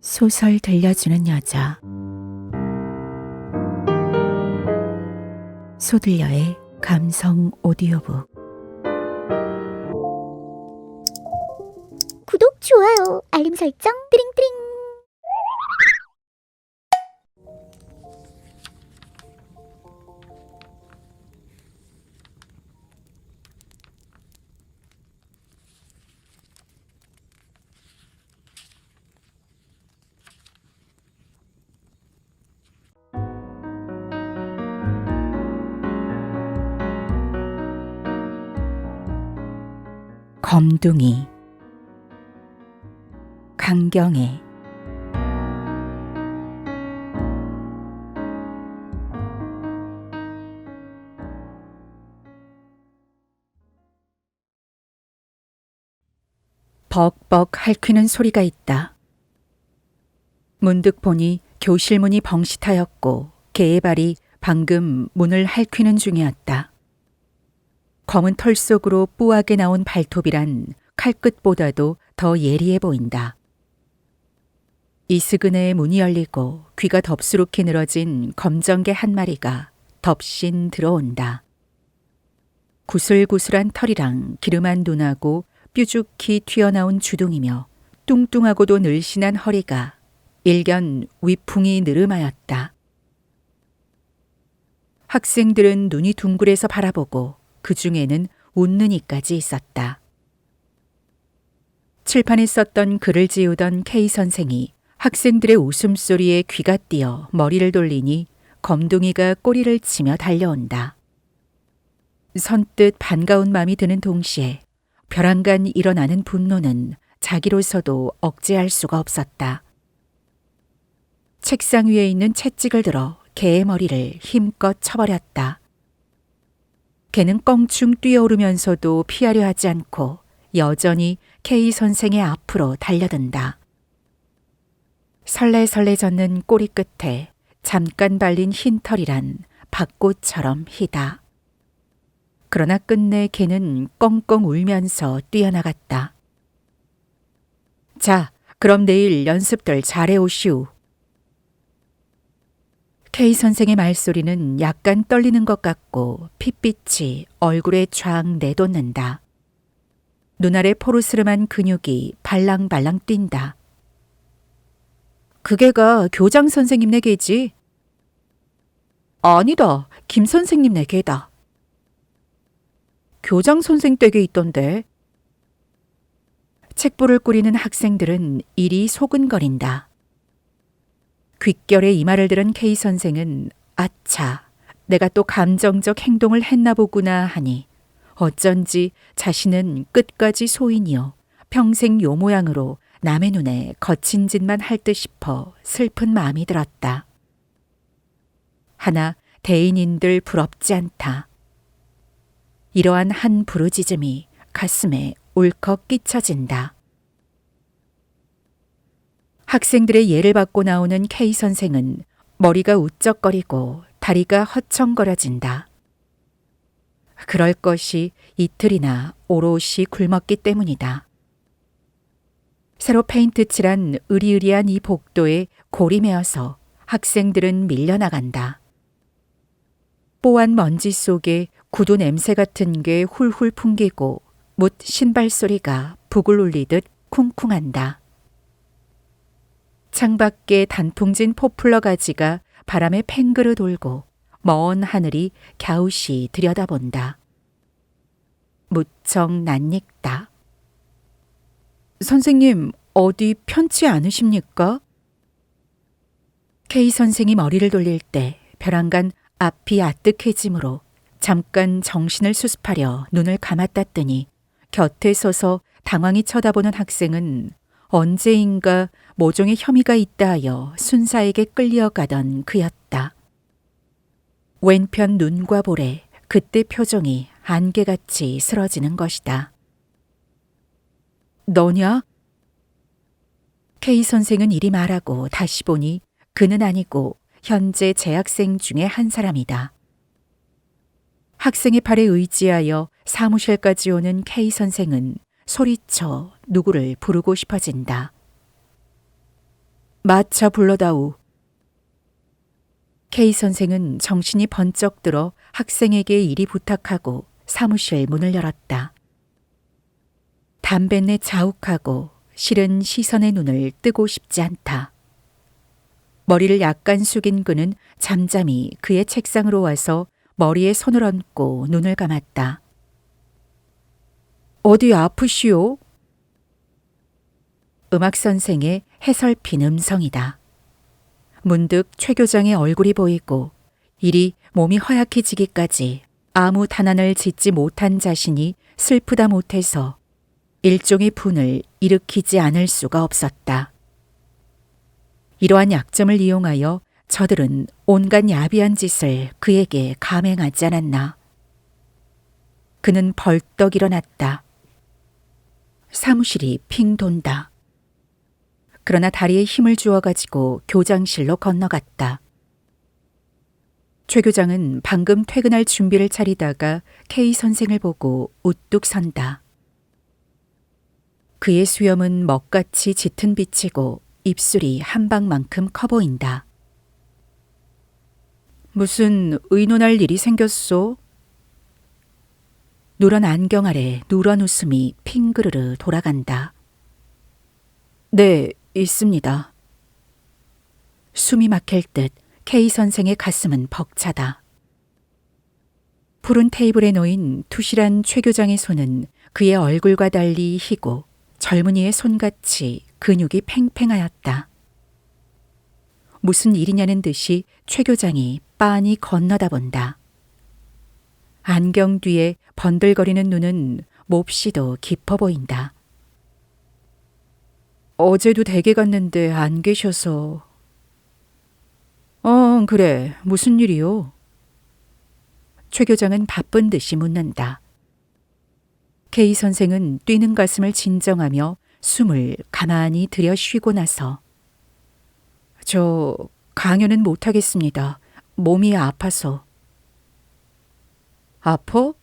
소설 들려주는 여자. 소들려의 감성 오디오북. 구독, 좋아요, 알림 설정, 띠링띠링. 검둥이. 강경애. 벅벅 핥히는 소리가 있다. 문득 보니 교실 문이 벙싯하였고 개의 발이 방금 문을 핥히는 중이었다. 검은 털 속으로 뿌하게 나온 발톱이란 칼끝보다도 더 예리해 보인다. 이스그네의 문이 열리고 귀가 덥수룩히 늘어진 검정개 한 마리가 덥신 들어온다. 구슬구슬한 털이랑 기름한 눈하고 뾰족히 튀어나온 주둥이며 뚱뚱하고도 늘씬한 허리가 일견 위풍이 느름하였다. 학생들은 눈이 둥글해서 바라보고 그 중에는 웃는 이까지 있었다. 칠판에 썼던 글을 지우던 K 선생이 학생들의 웃음소리에 귀가 띄어 머리를 돌리니 검둥이가 꼬리를 치며 달려온다. 선뜻 반가운 마음이 드는 동시에 벼랑간 일어나는 분노는 자기로서도 억제할 수가 없었다. 책상 위에 있는 채찍을 들어 개의 머리를 힘껏 쳐버렸다. 개는 껑충 뛰어오르면서도 피하려 하지 않고 여전히 K 선생의 앞으로 달려든다. 설레설레 젖는 꼬리 끝에 잠깐 발린 흰 털이란 벚꽃처럼 희다. 그러나 끝내 개는 꽁꽁 울면서 뛰어나갔다. 자, 그럼 내일 연습들 잘해 오시오. K 선생의 말소리는 약간 떨리는 것 같고 핏빛이 얼굴에 쫙 내돋는다. 눈알의 포르스름한 근육이 발랑발랑 뛴다. 그게가 교장 선생님네 개지? 아니다, 김 선생님네 개다. 교장 선생 댁에 있던데. 책보를 꾸리는 학생들은 이리 소근거린다. 귓결에 이마를 들은 K 선생은 아차, 내가 또 감정적 행동을 했나 보구나 하니 어쩐지 자신은 끝까지 소인이요 평생 요 모양으로 남의 눈에 거친 짓만 할 듯 싶어 슬픈 마음이 들었다. 하나 대인인들 부럽지 않다. 이러한 한 부르짖음이 가슴에 울컥 끼쳐진다. 학생들의 예를 받고 나오는 K 선생은 머리가 우쩍거리고 다리가 허청거려진다. 그럴 것이 이틀이나 오롯이 굶었기 때문이다. 새로 페인트 칠한 으리으리한 이 복도에 골이 메어서 학생들은 밀려나간다. 뽀한 먼지 속에 구두 냄새 같은 게 훌훌 풍기고 못 신발 소리가 북을 울리듯 쿵쿵한다. 창밖에 단풍진 포플러 가지가 바람에 팽그르 돌고 먼 하늘이 갸웃이 들여다본다. 무척 낯익다. 선생님, 어디 편치 않으십니까? K 선생이 머리를 돌릴 때 벼랑간 앞이 아뜩해지므로 잠깐 정신을 수습하려 눈을 감았다더니 곁에 서서 당황히 쳐다보는 학생은 언제인가 모종의 혐의가 있다 하여 순사에게 끌려가던 그였다. 왼편 눈과 볼에 그때 표정이 안개같이 쓰러지는 것이다. 너냐? K 선생은 이리 말하고 다시 보니 그는 아니고 현재 재학생 중에 한 사람이다. 학생의 팔에 의지하여 사무실까지 오는 K 선생은 소리쳐 누구를 부르고 싶어진다. 마차 불러다오. K 선생은 정신이 번쩍 들어 학생에게 이리 부탁하고 사무실 문을 열었다. 담뱃내 자욱하고 싫은 시선의 눈을 뜨고 싶지 않다. 머리를 약간 숙인 그는 잠잠히 그의 책상으로 와서 머리에 손을 얹고 눈을 감았다. 어디 아프시오? 음악 선생의 해설핀 음성이다. 문득 최 교장의 얼굴이 보이고 이리 몸이 허약해지기까지 아무 단안을 짓지 못한 자신이 슬프다 못해서 일종의 분을 일으키지 않을 수가 없었다. 이러한 약점을 이용하여 저들은 온갖 야비한 짓을 그에게 감행하지 않았나. 그는 벌떡 일어났다. 사무실이 핑 돈다. 그러나 다리에 힘을 주어가지고 교장실로 건너갔다. 최 교장은 방금 퇴근할 준비를 차리다가 K 선생을 보고 우뚝 선다. 그의 수염은 먹같이 짙은 빛이고 입술이 한 방만큼 커 보인다. 무슨 의논할 일이 생겼소? 누런 안경 아래 누런 웃음이 핑그르르 돌아간다. 네, 있습니다. 숨이 막힐 듯 K 선생의 가슴은 벅차다. 푸른 테이블에 놓인 투실한 최 교장의 손은 그의 얼굴과 달리 희고 젊은이의 손같이 근육이 팽팽하였다. 무슨 일이냐는 듯이 최 교장이 빤히 건너다 본다. 안경 뒤에 번들거리는 눈은 몹시도 깊어 보인다. 어제도 댁에 갔는데 안 계셔서. 그래. 무슨 일이요? 최 교장은 바쁜 듯이 묻는다. K 선생은 뛰는 가슴을 진정하며 숨을 가만히 들여 쉬고 나서 저 강연은 못하겠습니다. 몸이 아파서. 아파?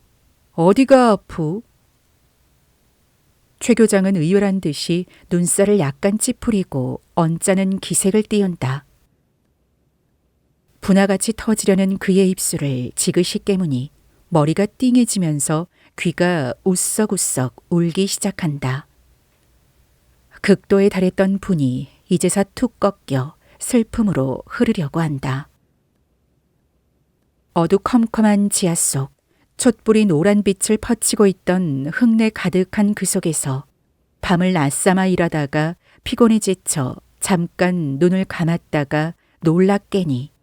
어디가 아프? 최 교장은 의열한 듯이 눈살을 약간 찌푸리고 언짢은 기색을 띄운다. 분화같이 터지려는 그의 입술을 지그시 깨무니 머리가 띵해지면서 귀가 우석우석 울기 시작한다. 극도에 달했던 분이 이제서 툭 꺾여 슬픔으로 흐르려고 한다. 어두컴컴한 지하 속 촛불이 노란 빛을 퍼치고 있던 흙내 가득한 그 속에서 밤을 낮삼아 일하다가 피곤에 지쳐 잠깐 눈을 감았다가 놀라 깨니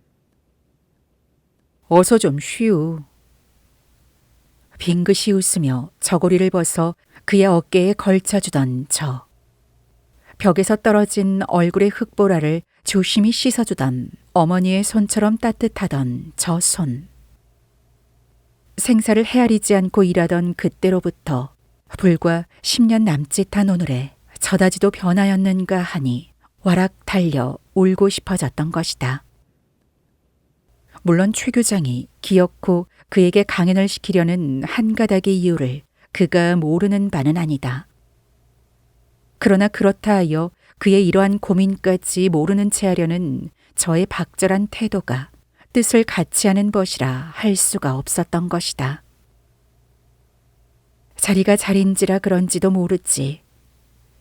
어서 좀 쉬우. 빙긋이 웃으며 저고리를 벗어 그의 어깨에 걸쳐주던 저. 벽에서 떨어진 얼굴의 흙보라를 조심히 씻어주던 어머니의 손처럼 따뜻하던 저 손. 생사를 헤아리지 않고 일하던 그때로부터 불과 10년 남짓한 오늘에 저다지도 변하였는가 하니 와락 달려 울고 싶어졌던 것이다. 물론 최 교장이 기어코 그에게 강연을 시키려는 한 가닥의 이유를 그가 모르는 바는 아니다. 그러나 그렇다 하여 그의 이러한 고민까지 모르는 채 하려는 저의 박절한 태도가 뜻을 같이 하는 것이라 할 수가 없었던 것이다. 자리가 자리인지라 그런지도 모르지.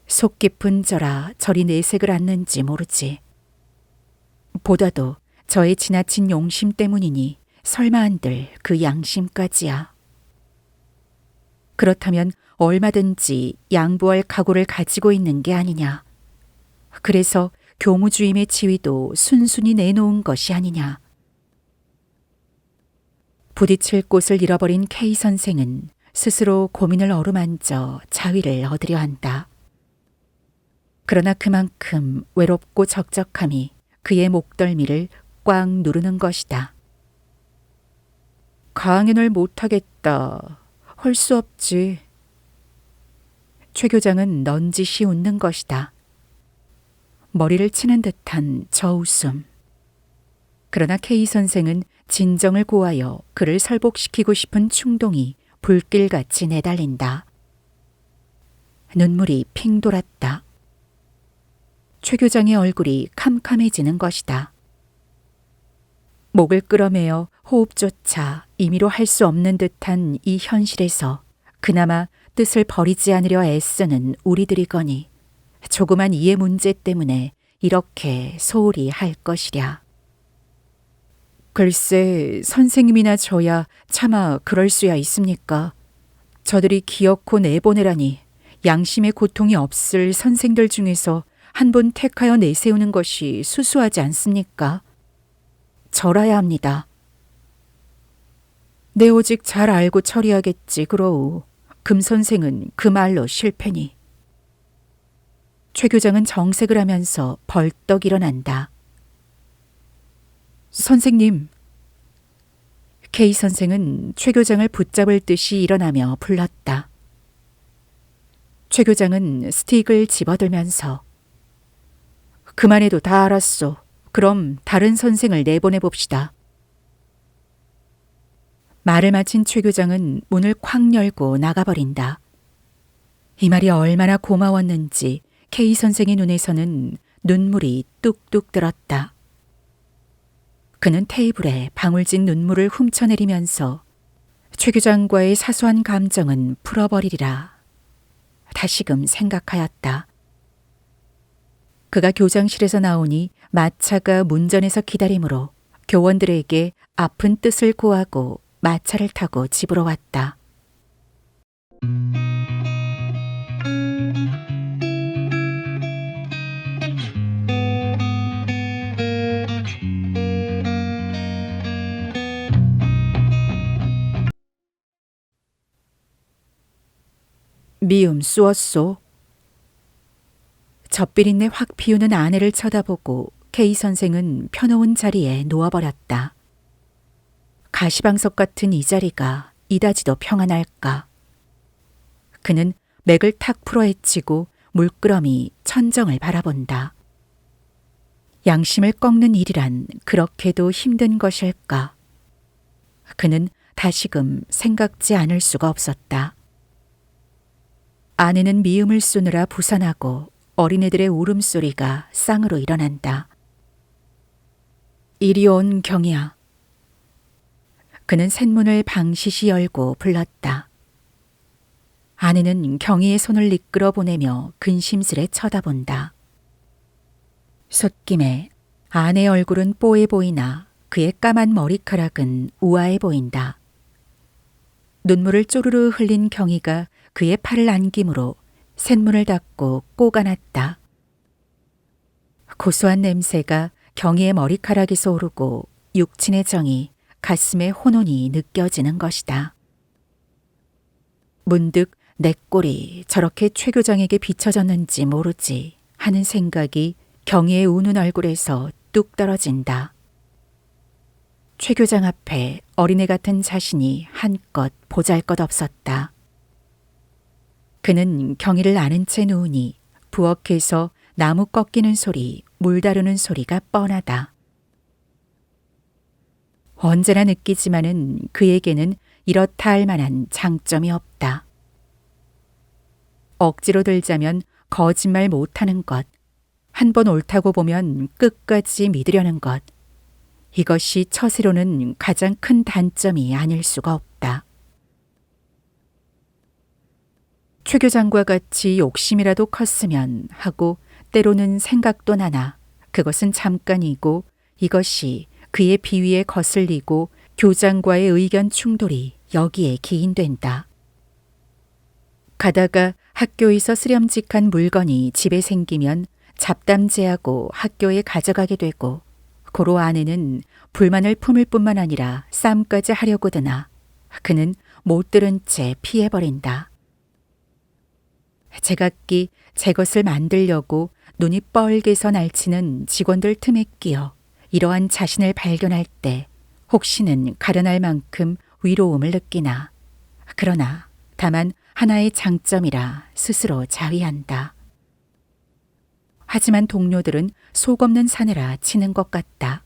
속 깊은 저라 저리 내색을 않는지 모르지. 보다도 저의 지나친 용심 때문이니 설마 한들 그 양심까지야. 그렇다면 얼마든지 양보할 각오를 가지고 있는 게 아니냐. 그래서 교무주임의 지위도 순순히 내놓은 것이 아니냐. 부딪힐 곳을 잃어버린 K 선생은 스스로 고민을 어루만져 자위를 얻으려 한다. 그러나 그만큼 외롭고 적적함이 그의 목덜미를 꽉 누르는 것이다. 강연을 못하겠다. 할 수 없지. 최 교장은 넌지시 웃는 것이다. 머리를 치는 듯한 저 웃음. 그러나 K 선생은 진정을 고하여 그를 설복시키고 싶은 충동이 불길같이 내달린다. 눈물이 핑 돌았다. 최 교장의 얼굴이 캄캄해지는 것이다. 목을 끌어매어 호흡조차 임의로 할 수 없는 듯한 이 현실에서 그나마 뜻을 버리지 않으려 애쓰는 우리들이거니 조그만 이해 문제 때문에 이렇게 소홀히 할 것이랴. 글쎄 선생님이나 저야 차마 그럴 수야 있습니까? 저들이 기어코 내보내라니 양심의 고통이 없을 선생들 중에서 한 분 택하여 내세우는 것이 수수하지 않습니까? 절아야 합니다. 내 오직 잘 알고 처리하겠지 그러우. 금 선생은 그 말로 실패니. 최 교장은 정색을 하면서 벌떡 일어난다. 선생님. K 선생은 최 교장을 붙잡을 듯이 일어나며 불렀다. 최 교장은 스틱을 집어들면서 그만해도 다 알았소. 그럼 다른 선생을 내보내봅시다. 말을 마친 최 교장은 문을 콱 열고 나가버린다. 이 말이 얼마나 고마웠는지 K 선생의 눈에서는 눈물이 뚝뚝 들었다. 그는 테이블에 방울진 눈물을 훔쳐내리면서 최 교장과의 사소한 감정은 풀어버리리라 다시금 생각하였다. 그가 교장실에서 나오니 마차가 문전에서 기다리므로 교원들에게 아픈 뜻을 고하고 마차를 타고 집으로 왔다. 미움 쏘었소. 젖비린내 확 피우는 아내를 쳐다보고 K 선생은 펴놓은 자리에 누워버렸다. 가시방석 같은 이 자리가 이다지도 평안할까. 그는 맥을 탁 풀어헤치고 물끄러미 천정을 바라본다. 양심을 꺾는 일이란 그렇게도 힘든 것일까. 그는 다시금 생각지 않을 수가 없었다. 아내는 미움을 쏘느라 부산하고 어린애들의 울음소리가 쌍으로 일어난다. 이리 온 경이야. 그는 셋문을 방시시 열고 불렀다. 아내는 경이의 손을 이끌어 보내며 근심스레 쳐다본다. 솥김에 아내의 얼굴은 뽀해 보이나 그의 까만 머리카락은 우아해 보인다. 눈물을 쪼르르 흘린 경이가 그의 팔을 안김으로 셋문을 닫고 꼬가났다. 고소한 냄새가 경이의 머리카락에서 오르고 육친의 정이 가슴에 혼혼이 느껴지는 것이다. 문득 내 꼴이 저렇게 최 교장에게 비춰졌는지 모르지 하는 생각이 경이의 우는 얼굴에서 뚝 떨어진다. 최 교장 앞에 어린애 같은 자신이 한껏 보잘것없었다. 그는 경이를 아는 채 누우니 부엌에서 나무 꺾이는 소리, 물 다루는 소리가 뻔하다. 언제나 느끼지만은 그에게는 이렇다 할 만한 장점이 없다. 억지로 들자면 거짓말 못하는 것, 한 번 옳다고 보면 끝까지 믿으려는 것, 이것이 처세로는 가장 큰 단점이 아닐 수가 없다. 최 교장과 같이 욕심이라도 컸으면 하고 때로는 생각도 나나 그것은 잠깐이고 이것이 그의 비위에 거슬리고 교장과의 의견 충돌이 여기에 기인된다. 가다가 학교에서 쓰렴직한 물건이 집에 생기면 잡담제하고 학교에 가져가게 되고 고로 아내는 불만을 품을 뿐만 아니라 싸움까지 하려고 드나 그는 못 들은 채 피해버린다. 제각기 제 것을 만들려고 눈이 뻘개서 날치는 직원들 틈에 끼어 이러한 자신을 발견할 때 혹시는 가련할 만큼 위로움을 느끼나 그러나 다만 하나의 장점이라 스스로 자위한다. 하지만 동료들은 속 없는 사내라 치는 것 같다.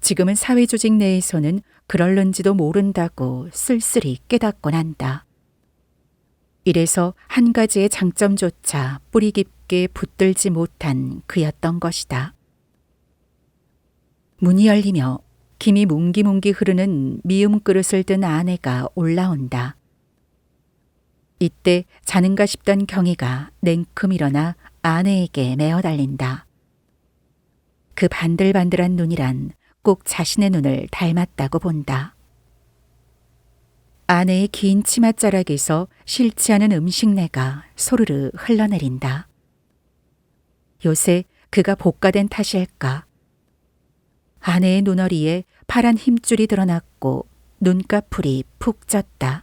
지금은 사회조직 내에서는 그럴는지도 모른다고 쓸쓸히 깨닫곤 한다. 이래서 한 가지의 장점조차 뿌리 깊게 쉽게 붙들지 못한 그였던 것이다. 문이 열리며 김이 뭉기뭉기 흐르는 미음 그릇을 든 아내가 올라온다. 이때 자는가 싶던 경희가 냉큼 일어나 아내에게 메어 달린다. 그 반들반들한 눈이란 꼭 자신의 눈을 닮았다고 본다. 아내의 긴 치맛자락에서 싫지 않은 음식내가 소르르 흘러내린다. 요새 그가 복가된 탓일까? 아내의 눈어리에 파란 힘줄이 드러났고 눈꺼풀이 푹 쪘다.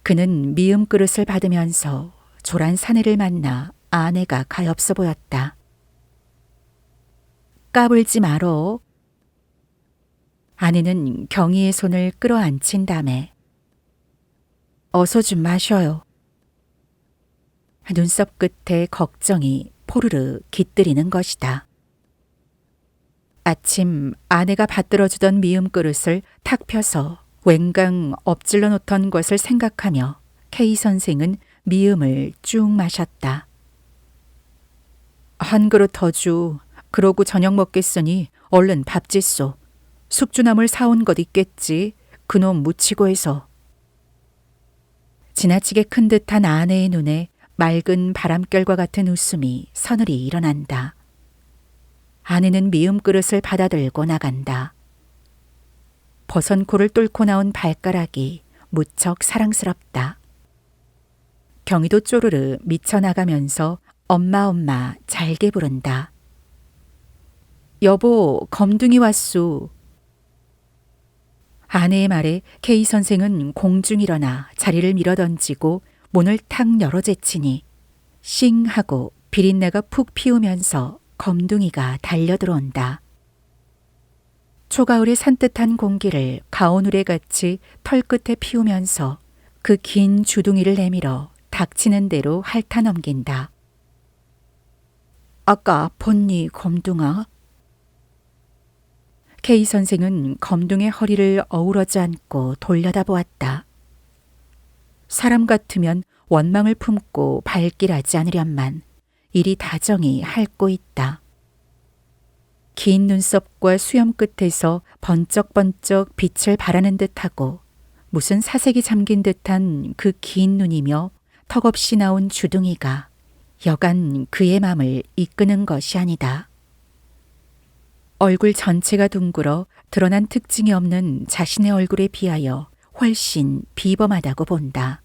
그는 미음 그릇을 받으면서 조란 사내를 만나 아내가 가엾어 보였다. 까불지 말어. 아내는 경희의 손을 끌어안친 다음에 어서 좀 마셔요. 눈썹 끝에 걱정이 포르르 깃들이는 것이다. 아침 아내가 받들어주던 미음 그릇을 탁 펴서 웬강 엎질러 놓던 것을 생각하며 K 선생은 미음을 쭉 마셨다. 한 그릇 더 주. 그러고 저녁 먹겠으니 얼른 밥 짓소. 숙주나물 사온 것 있겠지. 그놈 묻히고 해서. 지나치게 큰 듯한 아내의 눈에 맑은 바람결과 같은 웃음이 서늘히 일어난다. 아내는 미음 그릇을 받아들고 나간다. 버선코를 뚫고 나온 발가락이 무척 사랑스럽다. 경희도 쪼르르 미쳐나가면서 엄마 엄마 잘게 부른다. 여보, 검둥이 왔소. 아내의 말에 K 선생은 공중 일어나 자리를 밀어던지고 문을 탁 열어 제치니 싱 하고 비린내가 푹 피우면서 검둥이가 달려들어온다. 초가을의 산뜻한 공기를 가오누레같이 털끝에 피우면서 그 긴 주둥이를 내밀어 닥치는 대로 핥아넘긴다. 아까 아팠니, 검둥아? K 선생은 검둥의 허리를 어우러져 안고 돌려다보았다. 사람 같으면 원망을 품고 발길하지 않으련만 이리 다정히 핥고 있다. 긴 눈썹과 수염 끝에서 번쩍번쩍 빛을 발하는 듯하고 무슨 사색이 잠긴 듯한 그 긴 눈이며 턱없이 나온 주둥이가 여간 그의 맘을 이끄는 것이 아니다. 얼굴 전체가 둥글어 드러난 특징이 없는 자신의 얼굴에 비하여 훨씬 비범하다고 본다.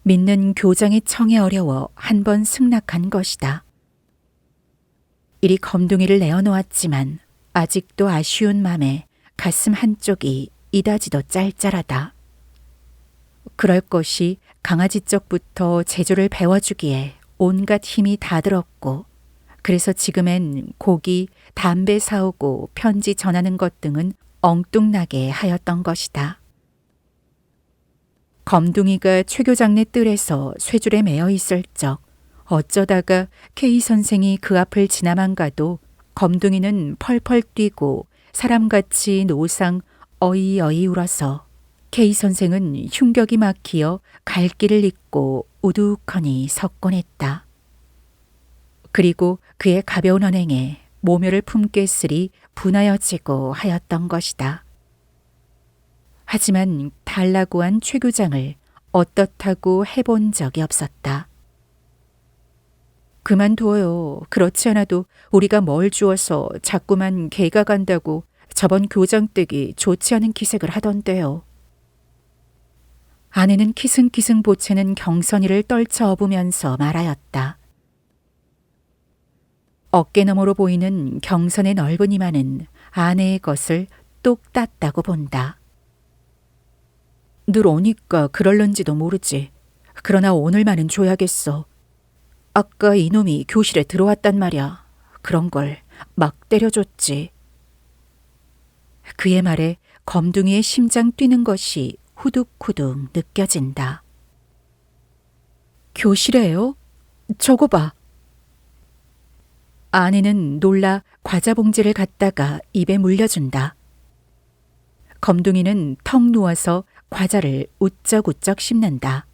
믿는 교장의 청에 어려워 한 번 승낙한 것이다. 이리 검둥이를 내어놓았지만 아직도 아쉬운 맘에 가슴 한쪽이 이다지도 짤짤하다. 그럴 것이 강아지 쪽부터 제조를 배워주기에 온갖 힘이 다 들었고 그래서 지금엔 고기, 담배 사오고 편지 전하는 것 등은 엉뚱나게 하였던 것이다. 검둥이가 최 교장네 뜰에서 쇠줄에 매어 있을 적 어쩌다가 K 선생이 그 앞을 지나만 가도 검둥이는 펄펄 뛰고 사람같이 노상 어이어이 울어서 K 선생은 흉격이 막히어 갈 길을 잊고 우두커니 섰곤 했다. 그리고 그의 가벼운 언행에 모묘를 품게 쓰리 분하여지고 하였던 것이다. 하지만 달라고 한 최 교장을 어떻다고 해본 적이 없었다. 그만둬요. 그렇지 않아도 우리가 뭘 주어서 자꾸만 개가 간다고 저번 교장 댁이 좋지 않은 기색을 하던데요. 아내는 키승키승 보채는 경선이를 떨쳐 업으면서 말하였다. 어깨너머로 보이는 경선의 넓은 이마는 아내의 것을 똑 땄다고 본다. 늘 오니까 그럴런지도 모르지. 그러나 오늘만은 줘야겠어. 아까 이놈이 교실에 들어왔단 말이야. 그런 걸 막 때려줬지. 그의 말에 검둥이의 심장 뛰는 것이 후둑후둑 느껴진다. 교실에요? 저거 봐. 아내는 놀라 과자 봉지를 갖다가 입에 물려준다. 검둥이는 턱 누워서 과자를 우쩍우쩍 씹는다.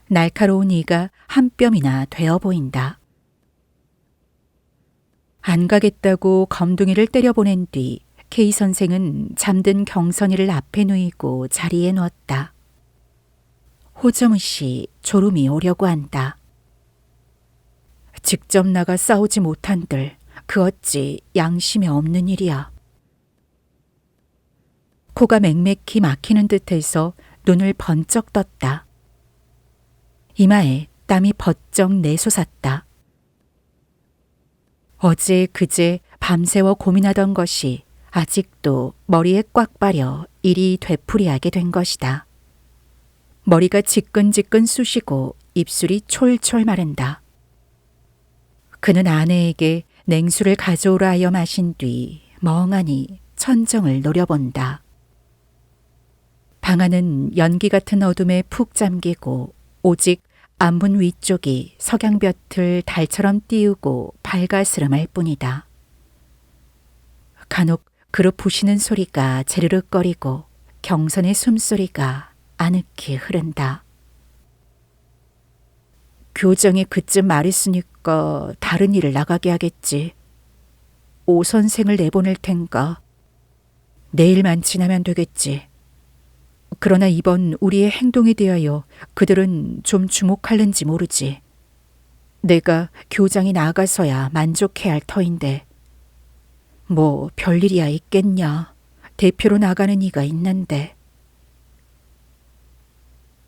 날카로운 이가 한 뼘이나 되어 보인다. 안 가겠다고 검둥이를 때려보낸 뒤 K 선생은 잠든 경선이를 앞에 누이고 자리에 누웠다. 호정우씨 졸음이 오려고 한다. 직접 나가 싸우지 못한들 그 어찌 양심이 없는 일이야. 코가 맹맥히 막히는 듯해서 눈을 번쩍 떴다. 이마에 땀이 버쩍 내솟았다. 어제 그제 밤새워 고민하던 것이 아직도 머리에 꽉 빠려 일이 되풀이하게 된 것이다. 머리가 지끈지끈 쑤시고 입술이 촐촐 마른다. 그는 아내에게 냉수를 가져오라 하여 마신 뒤 멍하니 천정을 노려본다. 방 안은 연기 같은 어둠에 푹 잠기고 오직 안문 위쪽이 석양볕을 달처럼 띄우고 밝아스름할 뿐이다. 간혹 그릇 부시는 소리가 제르륵거리고 경선의 숨소리가 아늑히 흐른다. 교정이 그쯤 말했으니까 다른 일을 나가게 하겠지. 오 선생을 내보낼 텐가. 내일만 지나면 되겠지. 그러나 이번 우리의 행동에 대하여 그들은 좀 주목할는지 모르지. 내가 교장이 나가서야 만족해야 할 터인데. 뭐 별일이야 있겠냐. 대표로 나가는 이가 있는데.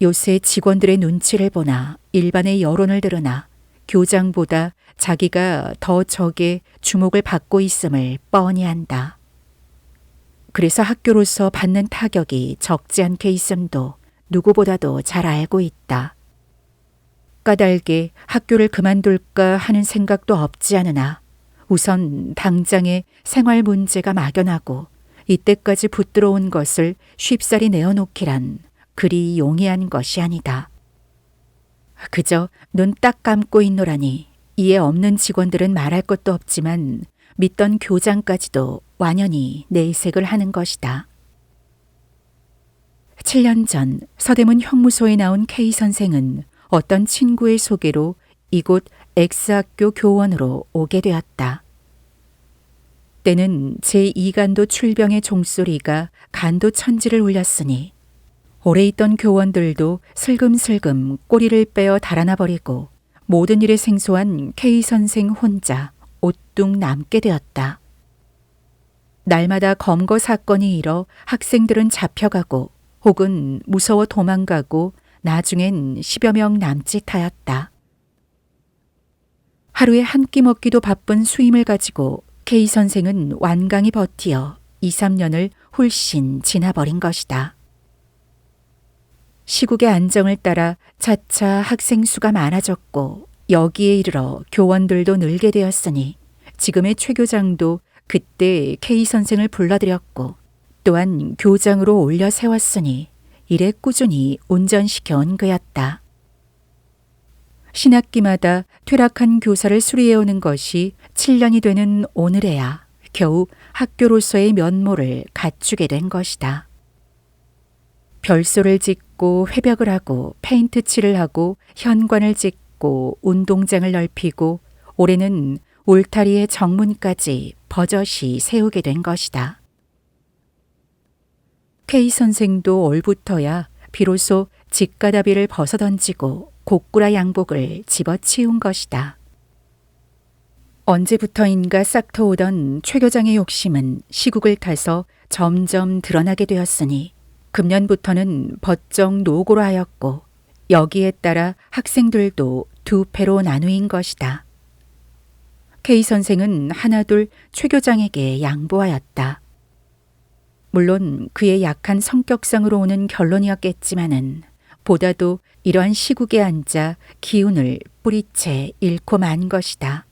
요새 직원들의 눈치를 보나 일반의 여론을 들으나 교장보다 자기가 더 적게 주목을 받고 있음을 뻔히 안다. 그래서 학교로서 받는 타격이 적지 않게 있음도 누구보다도 잘 알고 있다. 까닭에 학교를 그만둘까 하는 생각도 없지 않으나 우선 당장의 생활 문제가 막연하고 이때까지 붙들어온 것을 쉽사리 내어놓기란 그리 용이한 것이 아니다. 그저 눈 딱 감고 있노라니 이해 없는 직원들은 말할 것도 없지만 믿던 교장까지도 완연히 내색을 하는 것이다. 7년 전 서대문 형무소에 나온 K 선생은 어떤 친구의 소개로 이곳 X학교 교원으로 오게 되었다. 때는 제2간도 출병의 종소리가 간도 천지를 울렸으니 오래 있던 교원들도 슬금슬금 꼬리를 빼어 달아나 버리고 모든 일에 생소한 K 선생 혼자 오뚝 남게 되었다. 날마다 검거 사건이 일어 학생들은 잡혀가고 혹은 무서워 도망가고 나중엔 10여 명 남짓하였다. 하루에 한 끼 먹기도 바쁜 수임을 가지고 K 선생은 완강히 버티어 2, 3년을 훌씬 지나버린 것이다. 시국의 안정을 따라 차차 학생 수가 많아졌고 여기에 이르러 교원들도 늘게 되었으니 지금의 최 교장도 그때 K 선생을 불러들였고 또한 교장으로 올려 세웠으니 이래 꾸준히 온전시켜온 그였다. 신학기마다 퇴락한 교사를 수리해오는 것이 7년이 되는 오늘에야 겨우 학교로서의 면모를 갖추게 된 것이다. 별소를 짓고 회벽을 하고 페인트 칠을 하고 현관을 짓고 운동장을 넓히고 올해는 울타리의 정문까지 버젓이 세우게 된 것이다. K 선생도 올부터야 비로소 직가다비를 벗어던지고 고꾸라 양복을 집어치운 것이다. 언제부터인가 싹터오던 최 교장의 욕심은 시국을 타서 점점 드러나게 되었으니 금년부터는 버쩍 노고로 하였고 여기에 따라 학생들도 두 패로 나누인 것이다. K 선생은 하나둘 최 교장에게 양보하였다. 물론 그의 약한 성격상으로 오는 결론이었겠지만은 보다도 이러한 시국에 앉아 기운을 뿌리채 잃고 만 것이다.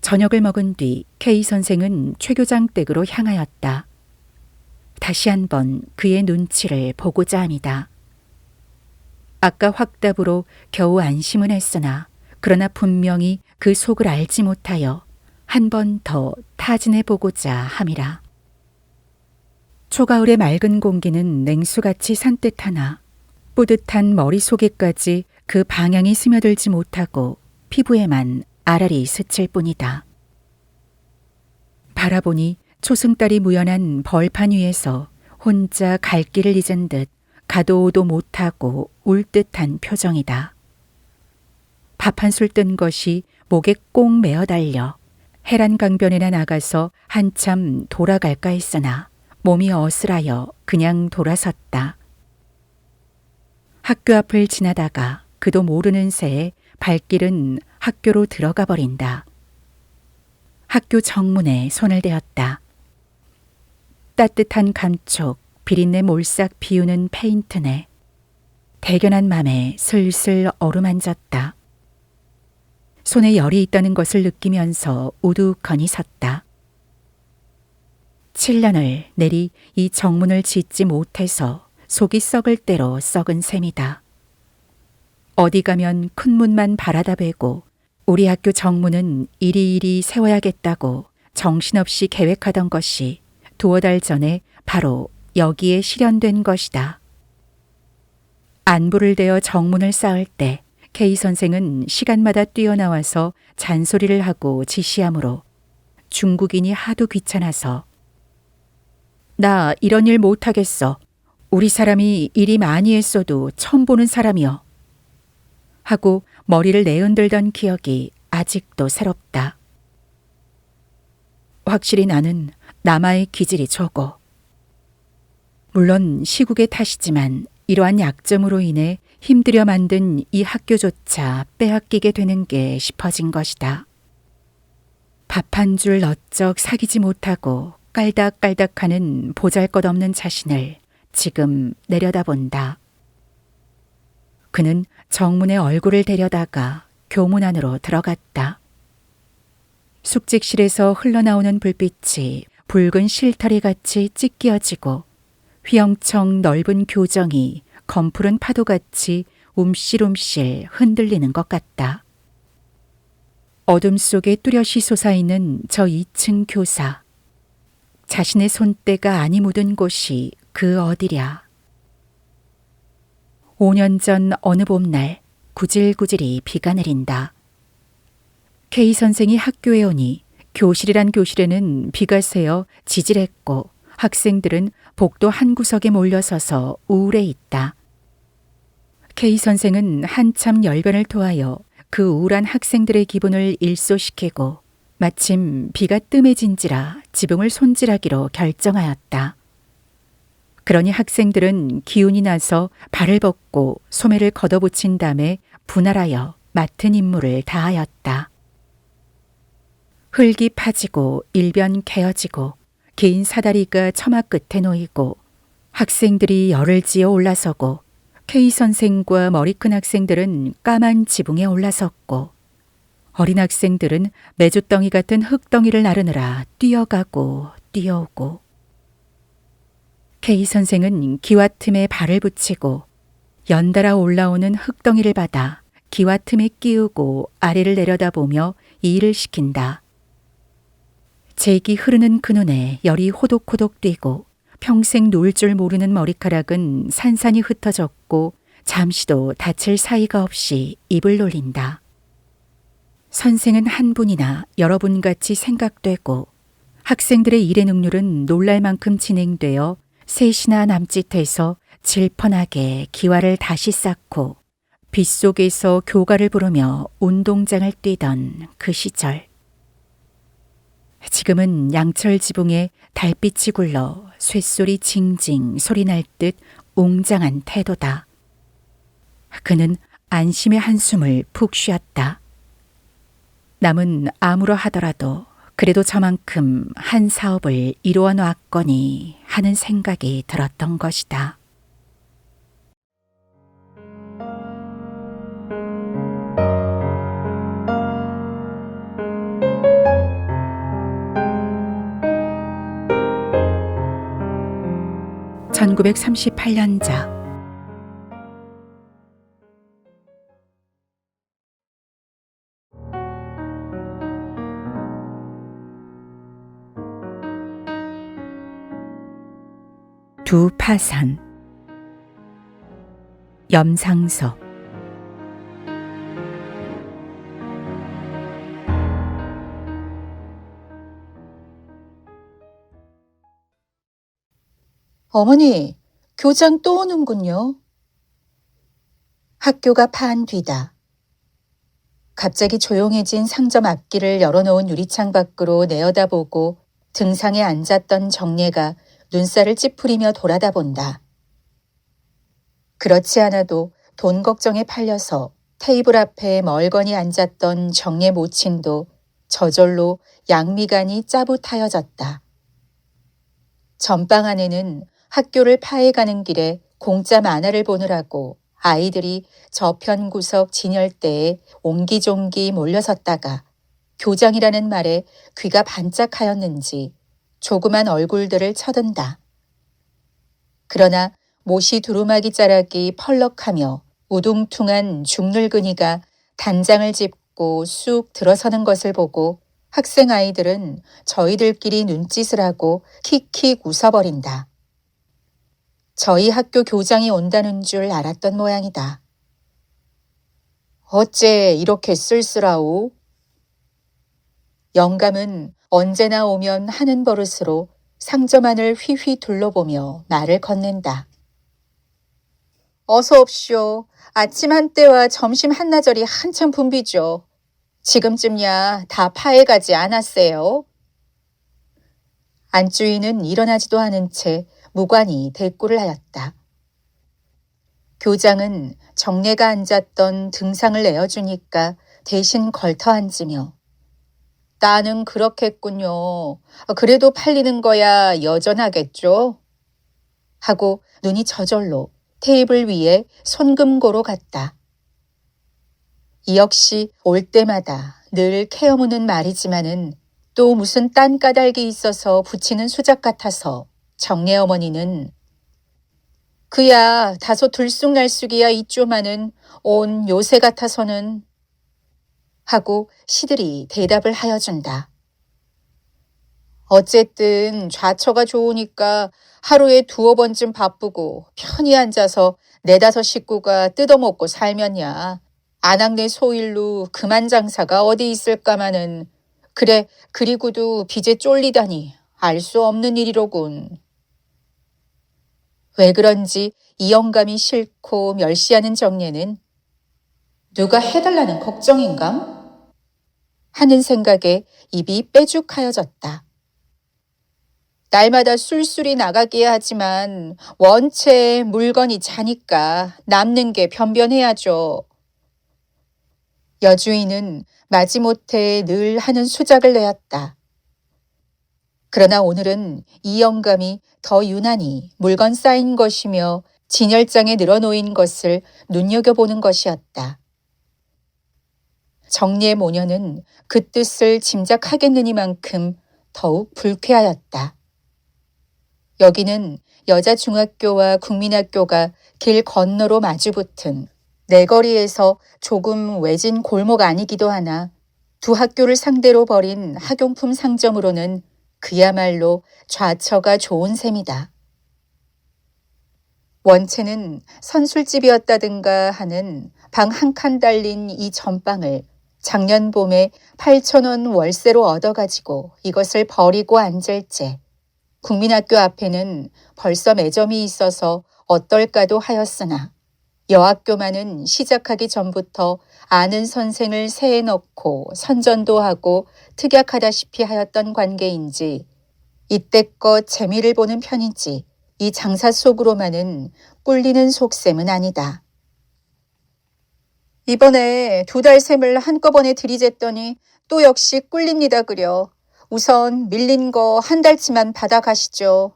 저녁을 먹은 뒤 K 선생은 최 교장 댁으로 향하였다. 다시 한번 그의 눈치를 보고자 합니다. 아까 확답으로 겨우 안심은 했으나 그러나 분명히 그 속을 알지 못하여 한 번 더 타진해 보고자 함이라. 초가을의 맑은 공기는 냉수같이 산뜻하나 뿌듯한 머릿속에까지 그 방향이 스며들지 못하고 피부에만 아라리 스칠 뿐이다. 바라보니 초승달이 무연한 벌판 위에서 혼자 갈 길을 잊은 듯 가도 오도 못하고 울 듯한 표정이다. 밥 한 술 뜬 것이 목에 꼭 매어 달려 해란 강변에나 나가서 한참 돌아갈까 했으나 몸이 어슬하여 그냥 돌아섰다. 학교 앞을 지나다가 그도 모르는 새에 발길은 학교로 들어가 버린다. 학교 정문에 손을 대었다. 따뜻한 감촉, 비린내 몰싹 비우는 페인트네. 대견한 맘에 슬슬 어루만졌다. 손에 열이 있다는 것을 느끼면서 우두커니 섰다. 7년을 내리 이 정문을 짓지 못해서 속이 썩을 대로 썩은 셈이다. 어디 가면 큰 문만 바라다 배고 우리 학교 정문은 이리이리 세워야겠다고 정신없이 계획하던 것이 두어 달 전에 바로 여기에 실현된 것이다. 안부를 대어 정문을 쌓을 때 K 선생은 시간마다 뛰어나와서 잔소리를 하고 지시하므로 중국인이 하도 귀찮아서 나 이런 일 못하겠어. 우리 사람이 일이 많이 했어도 처음 보는 사람이여. 하고 머리를 내흔들던 기억이 아직도 새롭다. 확실히 나는 남아의 기질이 적어. 물론 시국의 탓이지만 이러한 약점으로 인해 힘들여 만든 이 학교조차 빼앗기게 되는 게 싶어진 것이다. 밥 한 줄 어쩍 사귀지 못하고 깔닥깔닥하는 보잘것없는 자신을 지금 내려다본다. 그는 정문에 얼굴을 데려다가 교문 안으로 들어갔다. 숙직실에서 흘러나오는 불빛이 붉은 실타리 같이 찢겨지고 휘영청 넓은 교정이 검푸른 파도같이 움실움실 흔들리는 것 같다. 어둠 속에 뚜렷이 솟아있는 저 2층 교사. 자신의 손때가 아니 묻은 곳이 그 어디랴. 5년 전 어느 봄날 구질구질이 비가 내린다. K 선생이 학교에 오니 교실이란 교실에는 비가 새어 지질했고 학생들은 복도 한 구석에 몰려서서 우울해 있다. K 선생은 한참 열변을 토하여 그 우울한 학생들의 기분을 일소시키고 마침 비가 뜸해진지라 지붕을 손질하기로 결정하였다. 그러니 학생들은 기운이 나서 발을 벗고 소매를 걷어붙인 다음에 분할하여 맡은 임무를 다하였다. 흙이 파지고 일변 개어지고 긴 사다리가 처마 끝에 놓이고 학생들이 열을 지어 올라서고 K 선생과 머리 큰 학생들은 까만 지붕에 올라섰고 어린 학생들은 메주덩이 같은 흙덩이를 나르느라 뛰어가고 뛰어오고 K 선생은 기와 틈에 발을 붙이고 연달아 올라오는 흙덩이를 받아 기와 틈에 끼우고 아래를 내려다보며 이 일을 시킨다. 제기 흐르는 그 눈에 열이 호독호독 뛰고 평생 놓을 줄 모르는 머리카락은 산산이 흩어졌고 잠시도 다칠 사이가 없이 입을 놀린다. 선생은 한 분이나 여러 분 같이 생각되고 학생들의 일의 능률은 놀랄 만큼 진행되어 셋이나 남짓해서 질펀하게 기와를 다시 쌓고 빗속에서 교가를 부르며 운동장을 뛰던 그 시절. 지금은 양철 지붕에 달빛이 굴러 쇳소리 징징 소리날 듯 웅장한 태도다. 그는 안심의 한숨을 푹 쉬었다. 남은 아무러 하더라도 그래도 저만큼 한 사업을 이루어 놨거니 하는 생각이 들었던 것이다. (1938년자) 두 파산. 염상섭. 어머니, 교장 또 오는군요. 학교가 파한 뒤다. 갑자기 조용해진 상점 앞길을 열어놓은 유리창 밖으로 내어다보고 등상에 앉았던 정례가 눈살을 찌푸리며 돌아다 본다. 그렇지 않아도 돈 걱정에 팔려서 테이블 앞에 멀거니 앉았던 정례 모친도 저절로 양미간이 짜붙하여졌다. 전방 안에는 학교를 파해가는 길에 공짜 만화를 보느라고 아이들이 저편 구석 진열대에 옹기종기 몰려섰다가 교장이라는 말에 귀가 반짝하였는지 조그만 얼굴들을 쳐든다. 그러나 못이 두루마기 자락이 펄럭하며 우둥퉁한 중늙은이가 단장을 짚고 쑥 들어서는 것을 보고 학생 아이들은 저희들끼리 눈짓을 하고 킥킥 웃어버린다. 저희 학교 교장이 온다는 줄 알았던 모양이다. 어째 이렇게 쓸쓸하오? 영감은 언제나 오면 하는 버릇으로 상점 안을 휘휘 둘러보며 말을 건넨다. 어서 옵시오. 아침 한때와 점심 한나절이 한참 붐비죠. 지금쯤야 다 파해가지 않았어요. 안주인은 일어나지도 않은 채 무관히 대꾸를 하였다. 교장은 정례가 앉았던 등상을 내어주니까 대신 걸터 앉으며 나는 그렇겠군요. 그래도 팔리는 거야 여전하겠죠? 하고 눈이 저절로 테이블 위에 손금고로 갔다. 이 역시 올 때마다 늘 케어무는 말이지만은 또 무슨 딴 까닭이 있어서 붙이는 수작 같아서 정례 어머니는 그야 다소 들쑥날쑥이야 있죠마는 온 요새 같아서는 하고 시들이 대답을 하여준다. 어쨌든 좌처가 좋으니까 하루에 두어 번쯤 바쁘고 편히 앉아서 네다섯 식구가 뜯어먹고 살면야 안악내 소일로 그만 장사가 어디 있을까마는 그래 그리고도 빚에 쫄리다니 알 수 없는 일이로군. 왜 그런지 이 영감이 싫고 멸시하는 정례는 누가 해달라는 걱정인감? 하는 생각에 입이 빼죽하여졌다. 날마다 술술이 나가게 하지만 원체 물건이 자니까 남는 게 변변해야죠. 여주인은 마지못해 늘 하는 수작을 내었다. 그러나 오늘은 이 영감이 더 유난히 물건 쌓인 것이며 진열장에 늘어놓인 것을 눈여겨보는 것이었다. 정리의 모녀는 그 뜻을 짐작하겠느니만큼 더욱 불쾌하였다. 여기는 여자중학교와 국민학교가 길 건너로 마주붙은 내거리에서 조금 외진 골목 아니기도 하나 두 학교를 상대로 벌인 학용품 상점으로는 그야말로 좌처가 좋은 셈이다. 원체는 선술집이었다든가 하는 방 한 칸 달린 이 전방을 작년 봄에 8,000원 월세로 얻어가지고 이것을 버리고 앉을째 국민학교 앞에는 벌써 매점이 있어서 어떨까도 하였으나 여학교만은 시작하기 전부터 아는 선생을 세에 넣고 선전도 하고 특약하다시피 하였던 관계인지 이때껏 재미를 보는 편이지 이 장사 속으로만은 꿀리는 속셈은 아니다. 이번에 2달 셈을 한꺼번에 들이댔더니 또 역시 꿀립니다 그려. 우선 밀린 거 한 달치만 받아가시죠.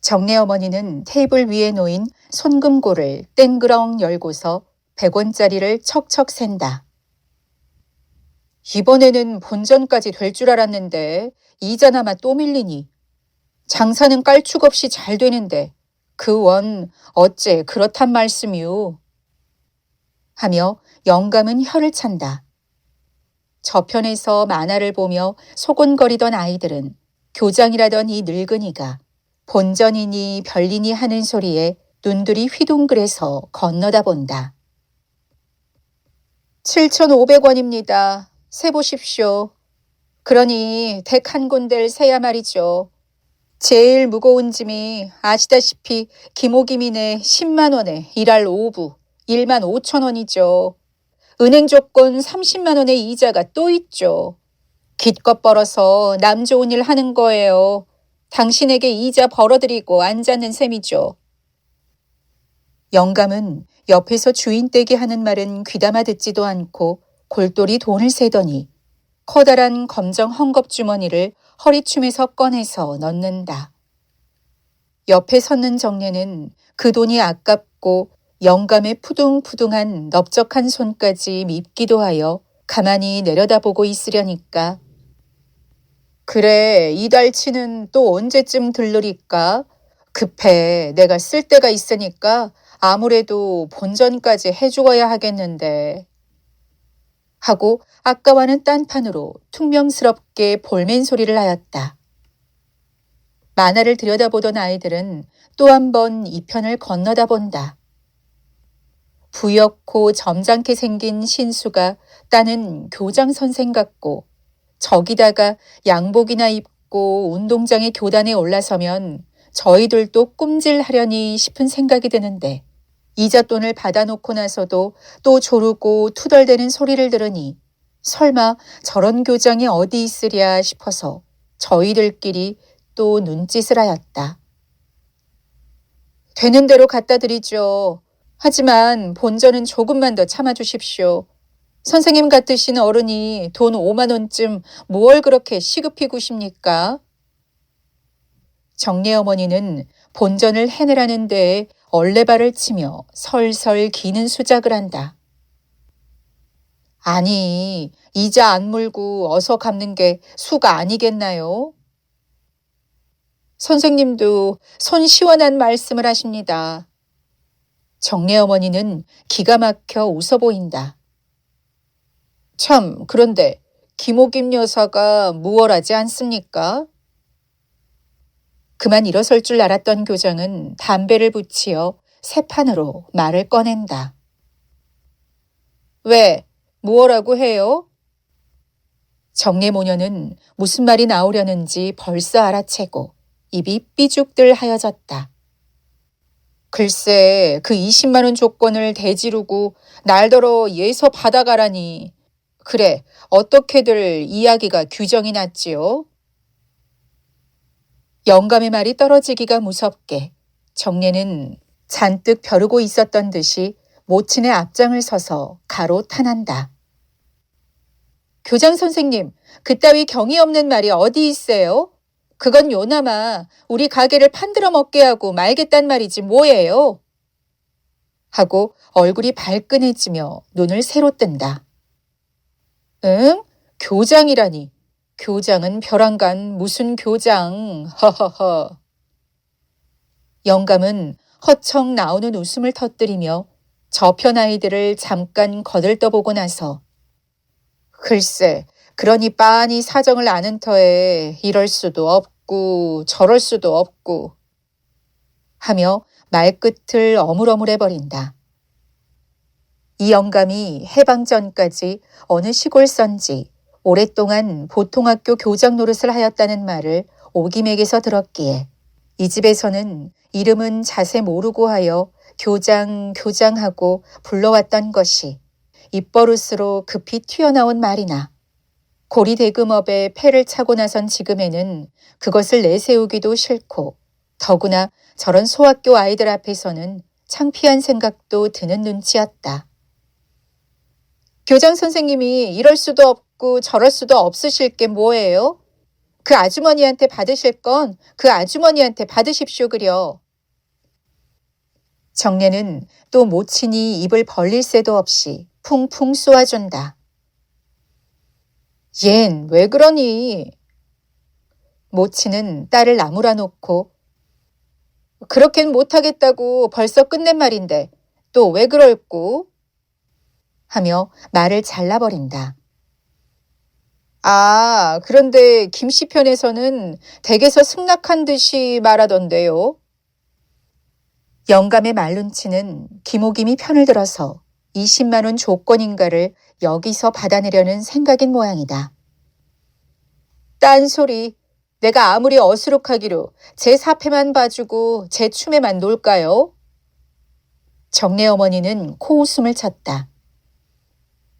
정례 어머니는 테이블 위에 놓인 손금고를 땡그렁 열고서 100원짜리를 척척 센다. 이번에는 본전까지 될 줄 알았는데 이자나마 또 밀리니 장사는 깔축 없이 잘 되는데 그 원 어째 그렇단 말씀이오. 하며 영감은 혀를 찬다. 저편에서 만화를 보며 소곤거리던 아이들은 교장이라던 이 늙은이가 본전이니 별리니 하는 소리에 눈들이 휘둥그레서 건너다 본다. 7,500원입니다. 세보십시오. 그러니 댁 한 군데를 세야 말이죠. 제일 무거운 짐이 아시다시피 기모기민의 10만 원에 일할 오부 1만 5천 원이죠. 은행 조건 30만 원의 이자가 또 있죠. 기껏 벌어서 남 좋은 일 하는 거예요. 당신에게 이자 벌어드리고 앉았는 셈이죠. 영감은 옆에서 주인 떼기 하는 말은 귀담아 듣지도 않고 골똘히 돈을 세더니 커다란 검정 헝겊 주머니를 허리춤에서 꺼내서 넣는다. 옆에 섰는 정례는 그 돈이 아깝고 영감의 푸둥푸둥한 넓적한 손까지 밉기도 하여 가만히 내려다보고 있으려니까. 그래, 이달치는 또 언제쯤 들르리까? 급해, 내가 쓸 데가 있으니까 아무래도 본전까지 해주어야 하겠는데. 하고 아까와는 딴판으로 퉁명스럽게 볼멘 소리를 하였다. 만화를 들여다보던 아이들은 또 한 번 이 편을 건너다 본다. 부옇고 점잖게 생긴 신수가 따는 교장 선생 같고 저기다가 양복이나 입고 운동장의 교단에 올라서면 저희들도 꼼질하려니 싶은 생각이 드는데 이잣돈을 받아놓고 나서도 또 조르고 투덜대는 소리를 들으니 설마 저런 교장이 어디 있으랴 싶어서 저희들끼리 또 눈짓을 하였다. 되는 대로 갖다 드리죠. 하지만 본전은 조금만 더 참아주십시오. 선생님 같으신 어른이 돈 5만 원쯤 뭘 그렇게 시급히 구십니까? 정례 어머니는 본전을 해내라는 데에 얼레발을 치며 설설 기는 수작을 한다. 아니, 이자 안 물고 어서 갚는 게 수가 아니겠나요? 선생님도 손 시원한 말씀을 하십니다. 정례 어머니는 기가 막혀 웃어 보인다. 참, 그런데 기모김 여사가 무얼하지 않습니까? 그만 일어설 줄 알았던 교장은 담배를 붙이어 새판으로 말을 꺼낸다. 왜? 무엇라고 해요? 정례 모녀는 무슨 말이 나오려는지 벌써 알아채고 입이 삐죽들 하여졌다. 글쎄, 그 20만 원 조건을 대지르고 날더러 예서 받아가라니. 그래, 어떻게들 이야기가 규정이 났지요? 영감의 말이 떨어지기가 무섭게 정례는 잔뜩 벼르고 있었던 듯이 모친의 앞장을 서서 가로 탄한다. 교장 선생님, 그따위 경이 없는 말이 어디 있어요? 그건 요나마 우리 가게를 판들어 먹게 하고 말겠단 말이지 뭐예요? 하고 얼굴이 발끈해지며 눈을 새로 뜬다. 응? 교장이라니. 교장은 벼랑간 무슨 교장. 허허허. 영감은 허청 나오는 웃음을 터뜨리며 저편 아이들을 잠깐 거들떠보고 나서 글쎄, 그러니 빤히 사정을 아는 터에 이럴 수도 없고 저럴 수도 없고 하며 말끝을 어물어물해버린다. 이 영감이 해방 전까지 어느 시골선지 오랫동안 보통학교 교장 노릇을 하였다는 말을 오김에게서 들었기에 이 집에서는 이름은 자세 모르고 하여 교장하고 불러왔던 것이 입버릇으로 급히 튀어나온 말이나 고리대금업에 패를 차고 나선 지금에는 그것을 내세우기도 싫고 더구나 저런 소학교 아이들 앞에서는 창피한 생각도 드는 눈치였다. 교장 선생님이 이럴 수도 없고 저럴 수도 없으실 게 뭐예요? 그 아주머니한테 받으실 건 그 아주머니한테 받으십시오 그려. 정례는 또 모친이 입을 벌릴 새도 없이 풍풍 쏘아준다. 얜 왜 그러니? 모친은 딸을 나무라 놓고 그렇게는 못하겠다고 벌써 끝낸 말인데 또 왜 그럴꼬? 하며 말을 잘라버린다. 아, 그런데 김씨 편에서는 댁에서 승낙한 듯이 말하던데요. 영감의 말눈치는 김호김이 편을 들어서 20만 원 조건인가를 여기서 받아내려는 생각인 모양이다. 딴소리. 내가 아무리 어수룩하기로 제 사패만 봐주고 제 춤에만 놀까요? 정내 어머니는 코웃음을 쳤다.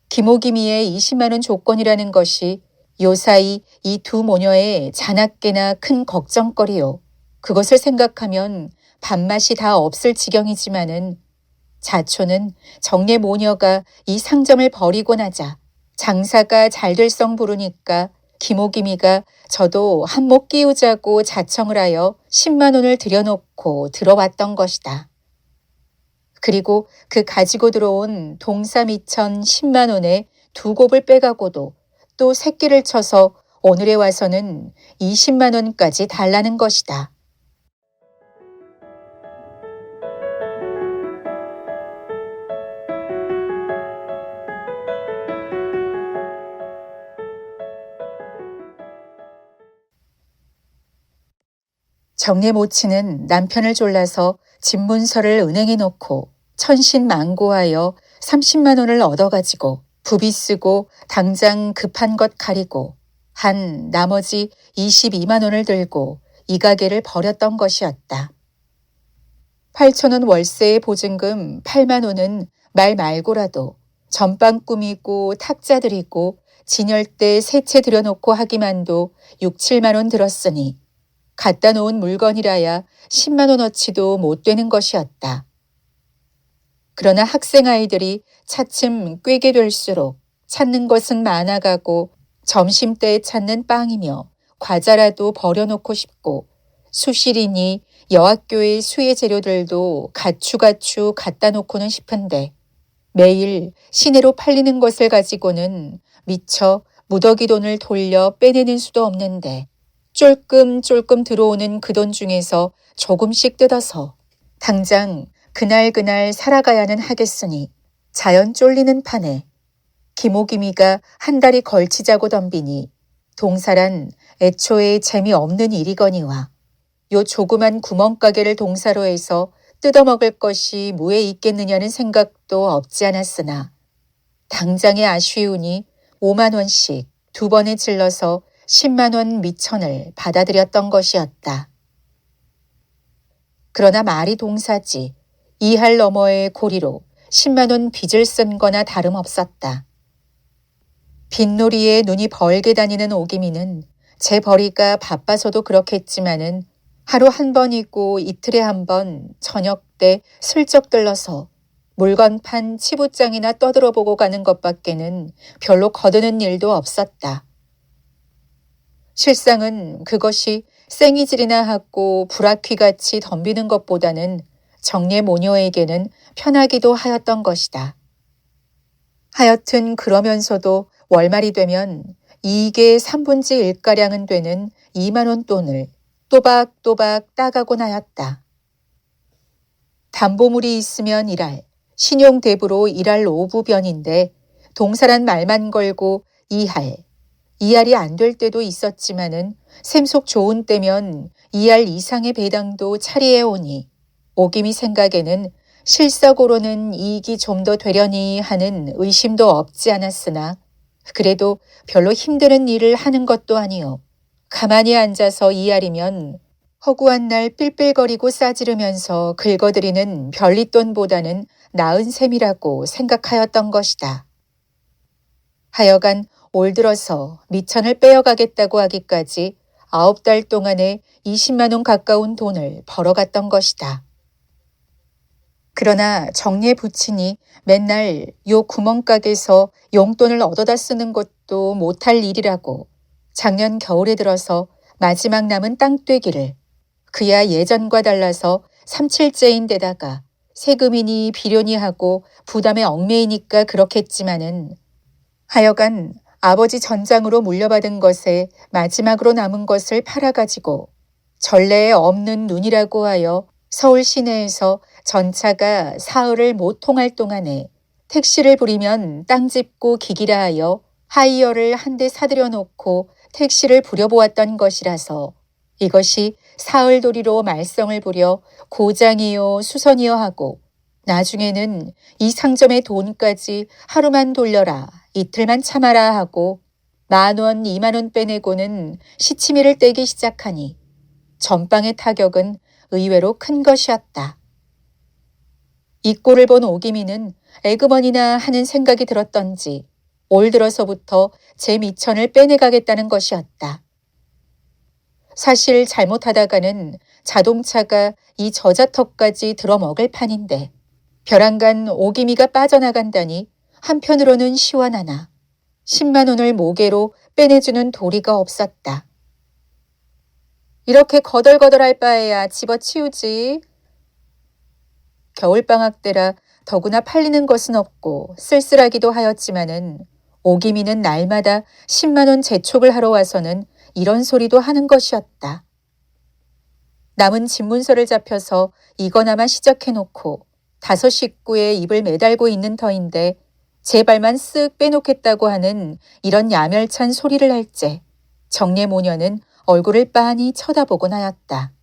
김호김이의 20만 원 조건이라는 것이 요사이 이 두 모녀의 자나깨나 큰 걱정거리요. 그것을 생각하면 밥맛이 다 없을 지경이지만은 자초는 정내 모녀가 이 상점을 버리고 나자 장사가 잘 될 성 부르니까 김호김이가 저도 한몫 끼우자고 자청을 하여 10만 원을 들여놓고 들어왔던 것이다. 그리고 그 가지고 들어온 동사미천 10만 원에 두 곱을 빼가고도 또 새끼를 쳐서 오늘에 와서는 20만 원까지 달라는 것이다. 정례 모치는 남편을 졸라서 집문서를 은행에 놓고 천신만고하여 30만 원을 얻어가지고 부비 쓰고 당장 급한 것 가리고 한 나머지 22만 원을 들고 이 가게를 버렸던 것이었다. 8천 원 월세의 보증금 8만 원은 말 말고라도 전방 꾸미고 탁자 들이고 진열대 세채 들여놓고 하기만도 6, 7만 원 들었으니 갖다 놓은 물건이라야 10만 원어치도 못 되는 것이었다. 그러나 학생 아이들이 차츰 꿰게 될수록 찾는 것은 많아가고 점심때에 찾는 빵이며 과자라도 버려놓고 싶고 수시리니 여학교의 수혜 재료들도 가추가추 갖다 놓고는 싶은데 매일 시내로 팔리는 것을 가지고는 미처 무더기 돈을 돌려 빼내는 수도 없는데 쫄끔쫄끔 들어오는 그 돈 중에서 조금씩 뜯어서 당장 그날 살아가야는 하겠으니 자연 쫄리는 판에 김호김이가 한 달이 걸치자고 덤비니 동사란 애초에 재미없는 일이거니와 요 조그만 구멍가게를 동사로 해서 뜯어먹을 것이 무에 있겠느냐는 생각도 없지 않았으나 당장에 아쉬우니 5만 원씩 두 번에 질러서 10만 원 미천을 받아들였던 것이었다. 그러나 말이 동사지 이 할 너머의 고리로 10만 원 빚을 쓴 거나 다름없었다. 빚놀이에 눈이 벌게 다니는 오기미는 제 벌이가 바빠서도 그렇겠지만은 하루 한 번이고 이틀에 한 번 저녁 때 슬쩍 들러서 물건 판 치부장이나 떠들어보고 가는 것밖에는 별로 거드는 일도 없었다. 실상은 그것이 생이질이나 하고 불악귀같이 덤비는 것보다는 정례 모녀에게는 편하기도 하였던 것이다. 하여튼 그러면서도 월말이 되면 이익의 3분의 1가량은 되는 2만 원 돈을 또박또박 따가곤 하였다. 담보물이 있으면 일할, 신용대부로 일할 오부변인데 동사란 말만 걸고 이할이 안 될 때도 있었지만은 샘속 좋은 때면 2할 이상의 배당도 차리해 오니 오김이 생각에는 실적으로는 이익이 좀 더 되려니 하는 의심도 없지 않았으나 그래도 별로 힘드는 일을 하는 것도 아니요. 가만히 앉아서 2할이면 허구한 날 삘삘거리고 싸지르면서 긁어들이는 별릿돈보다는 나은 셈이라고 생각하였던 것이다. 하여간 올 들어서 미천을 빼어가겠다고 하기까지 9달 동안에 20만 원 가까운 돈을 벌어갔던 것이다. 그러나 정리에 붙이니 맨날 요 구멍가게에서 용돈을 얻어다 쓰는 것도 못할 일이라고 작년 겨울에 들어서 마지막 남은 땅떼기를 그야 예전과 달라서 3, 7제인데다가 세금이니 비료니 하고 부담에 얽매이니까 그렇겠지만은 하여간 아버지 전장으로 물려받은 것에 마지막으로 남은 것을 팔아가지고 전래에 없는 눈이라고 하여 서울 시내에서 전차가 사흘을 못 통할 동안에 택시를 부리면 땅 짚고 기기라 하여 하이어를 한 대 사들여 놓고 택시를 부려보았던 것이라서 이것이 사흘도리로 말썽을 부려 고장이요 수선이요 하고 나중에는 이 상점의 돈까지 하루만 돌려라, 이틀만 참아라 하고 10,000원, 20,000원 빼내고는 시치미를 떼기 시작하니 전방의 타격은 의외로 큰 것이었다. 이 꼴을 본 오기미는 에그머니나 하는 생각이 들었던지 올 들어서부터 제 미천을 빼내가겠다는 것이었다. 사실 잘못하다가는 자동차가 이 저자턱까지 들어먹을 판인데 벼랑간 오기미가 빠져나간다니 한편으로는 시원하나 10만 원을 모개로 빼내주는 도리가 없었다. 이렇게 거덜거덜할 바에야 집어치우지. 겨울방학 때라 더구나 팔리는 것은 없고 쓸쓸하기도 하였지만은 오기미는 날마다 10만 원 재촉을 하러 와서는 이런 소리도 하는 것이었다. 남은 집문서를 잡혀서 이거나마 시작해놓고 5 식구에 입을 매달고 있는 터인데 제발만 쓱 빼놓겠다고 하는 이런 야멸찬 소리를 할째 정례 모녀는 얼굴을 빤히 쳐다보곤 하였다.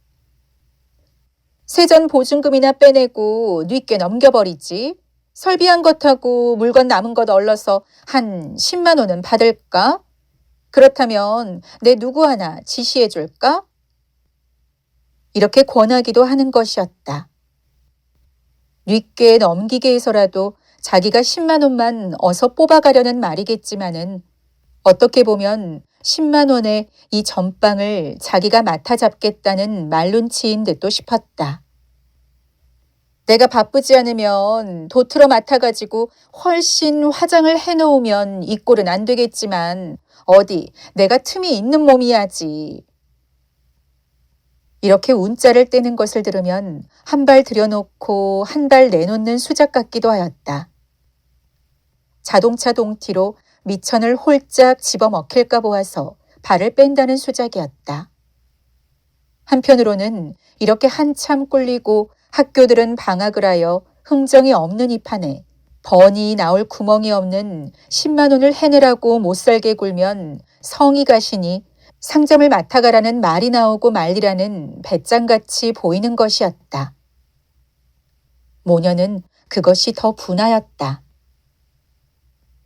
세전 보증금이나 빼내고 뉘께 넘겨버리지. 설비한 것하고 물건 남은 것 얼러서 한 10만 원은 받을까? 그렇다면 내 누구 하나 지시해 줄까? 이렇게 권하기도 하는 것이었다. 뉘께 넘기게 해서라도 자기가 10만 원만 어서 뽑아가려는 말이겠지만은 어떻게 보면 10만 원에 이 전빵을 자기가 맡아 잡겠다는 말눈치인 듯도 싶었다. 내가 바쁘지 않으면 도트러 맡아가지고 훨씬 화장을 해놓으면 이 꼴은 안 되겠지만 어디 내가 틈이 있는 몸이야지. 이렇게 운자를 떼는 것을 들으면 한 발 들여놓고 한 발 내놓는 수작 같기도 하였다. 자동차 동티로 미천을 홀짝 집어먹힐까 보아서 발을 뺀다는 수작이었다. 한편으로는 이렇게 한참 꿀리고 학교들은 방학을 하여 흥정이 없는 이 판에 번이 나올 구멍이 없는 10만 원을 해내라고 못살게 굴면 성이 가시니 상점을 맡아가라는 말이 나오고 말리라는 배짱같이 보이는 것이었다. 모녀는 그것이 더 분하였다.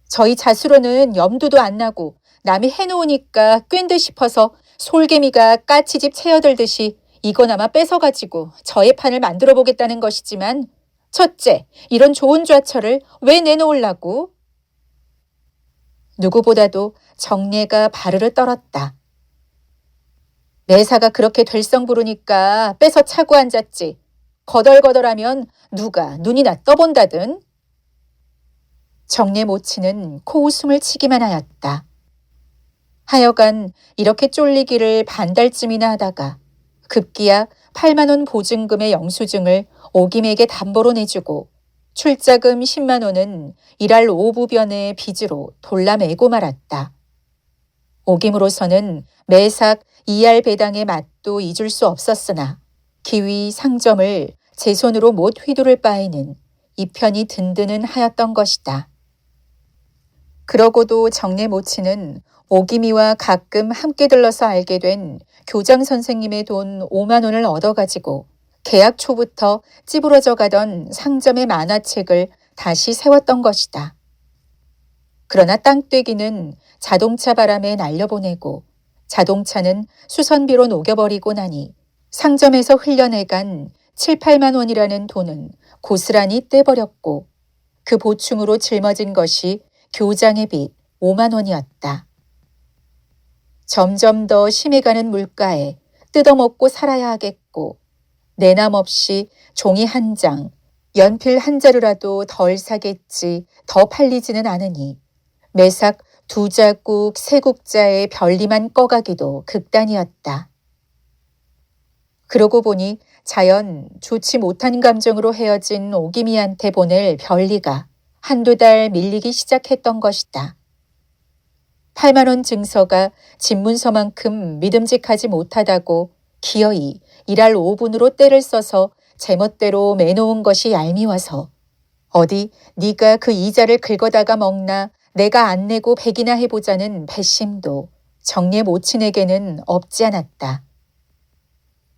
저희 자수로는 염두도 안 나고 남이 해놓으니까 꿰인 듯 싶어서 솔개미가 까치집 채여들듯이 이거나마 뺏어가지고 저의 판을 만들어 보겠다는 것이지만 첫째, 이런 좋은 좌철을 왜 내놓으려고? 누구보다도 정례가 바르르 떨었다. 매사가 그렇게 될성 부르니까 뺏어 차고 앉았지. 거덜거덜하면 누가 눈이나 떠본다든. 정례 모치는 코웃음을 치기만 하였다. 하여간 이렇게 쫄리기를 반달쯤이나 하다가 급기야 8만 원 보증금의 영수증을 오김에게 담보로 내주고 출자금 10만 원은 일할 오부변의 빚으로 돌라매고 말았다. 오김으로서는 매삭 2할 배당의 맛도 잊을 수 없었으나 기위 상점을 제 손으로 못 휘두를 바에는 이 편이 든든은 하였던 것이다. 그러고도 정례 모치는 오기미와 가끔 함께 들러서 알게 된 교장 선생님의 돈 5만 원을 얻어가지고 계약 초부터 찌부러져 가던 상점의 만화책을 다시 세웠던 것이다. 그러나 땅떼기는 자동차 바람에 날려보내고 자동차는 수선비로 녹여버리고 나니 상점에서 흘려내간 7, 8만 원이라는 돈은 고스란히 떼버렸고 그 보충으로 짊어진 것이 교장의 빚 5만 원이었다. 점점 더 심해가는 물가에 뜯어먹고 살아야 하겠고 내남 없이 종이 한 장, 연필 한 자루라도 덜 사겠지 더 팔리지는 않으니 매삭 2자국 3국자의 별리만 꺼가기도 극단이었다. 그러고 보니 자연 좋지 못한 감정으로 헤어진 오기미한테 보낼 별리가 한두 달 밀리기 시작했던 것이다. 8만 원 증서가 집문서만큼 믿음직하지 못하다고 기어이 일할 5분으로 때를 써서 제멋대로 매놓은 것이 얄미워서 어디 네가 그 이자를 긁어다가 먹나 내가 안 내고 백이나 해보자는 배심도 정례 모친에게는 없지 않았다.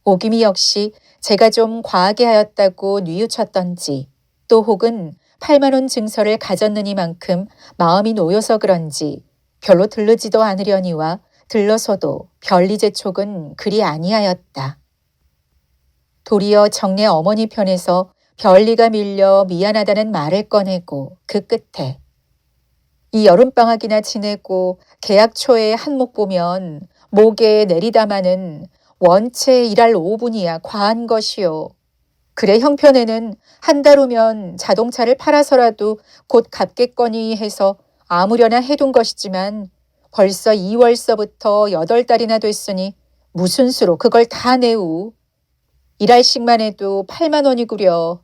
오김이 역시 제가 좀 과하게 하였다고 뉘우쳤던지 또 혹은 8만 원 증서를 가졌느니만큼 마음이 놓여서 그런지 별로 들르지도 않으려니와 들러서도 별리 재촉은 그리 아니하였다. 도리어 정례 어머니 편에서 별리가 밀려 미안하다는 말을 꺼내고 그 끝에 이 여름방학이나 지내고 계약 초에 한몫 보면 목에 내리다마는 원체 일할 5분이야 과한 것이요. 그래 형편에는 한 달 후면 자동차를 팔아서라도 곧 갚겠거니 해서 아무려나 해둔 것이지만 벌써 2월서부터 8달이나 됐으니 무슨 수로 그걸 다 내우. 일할씩만 해도 8만 원이구려.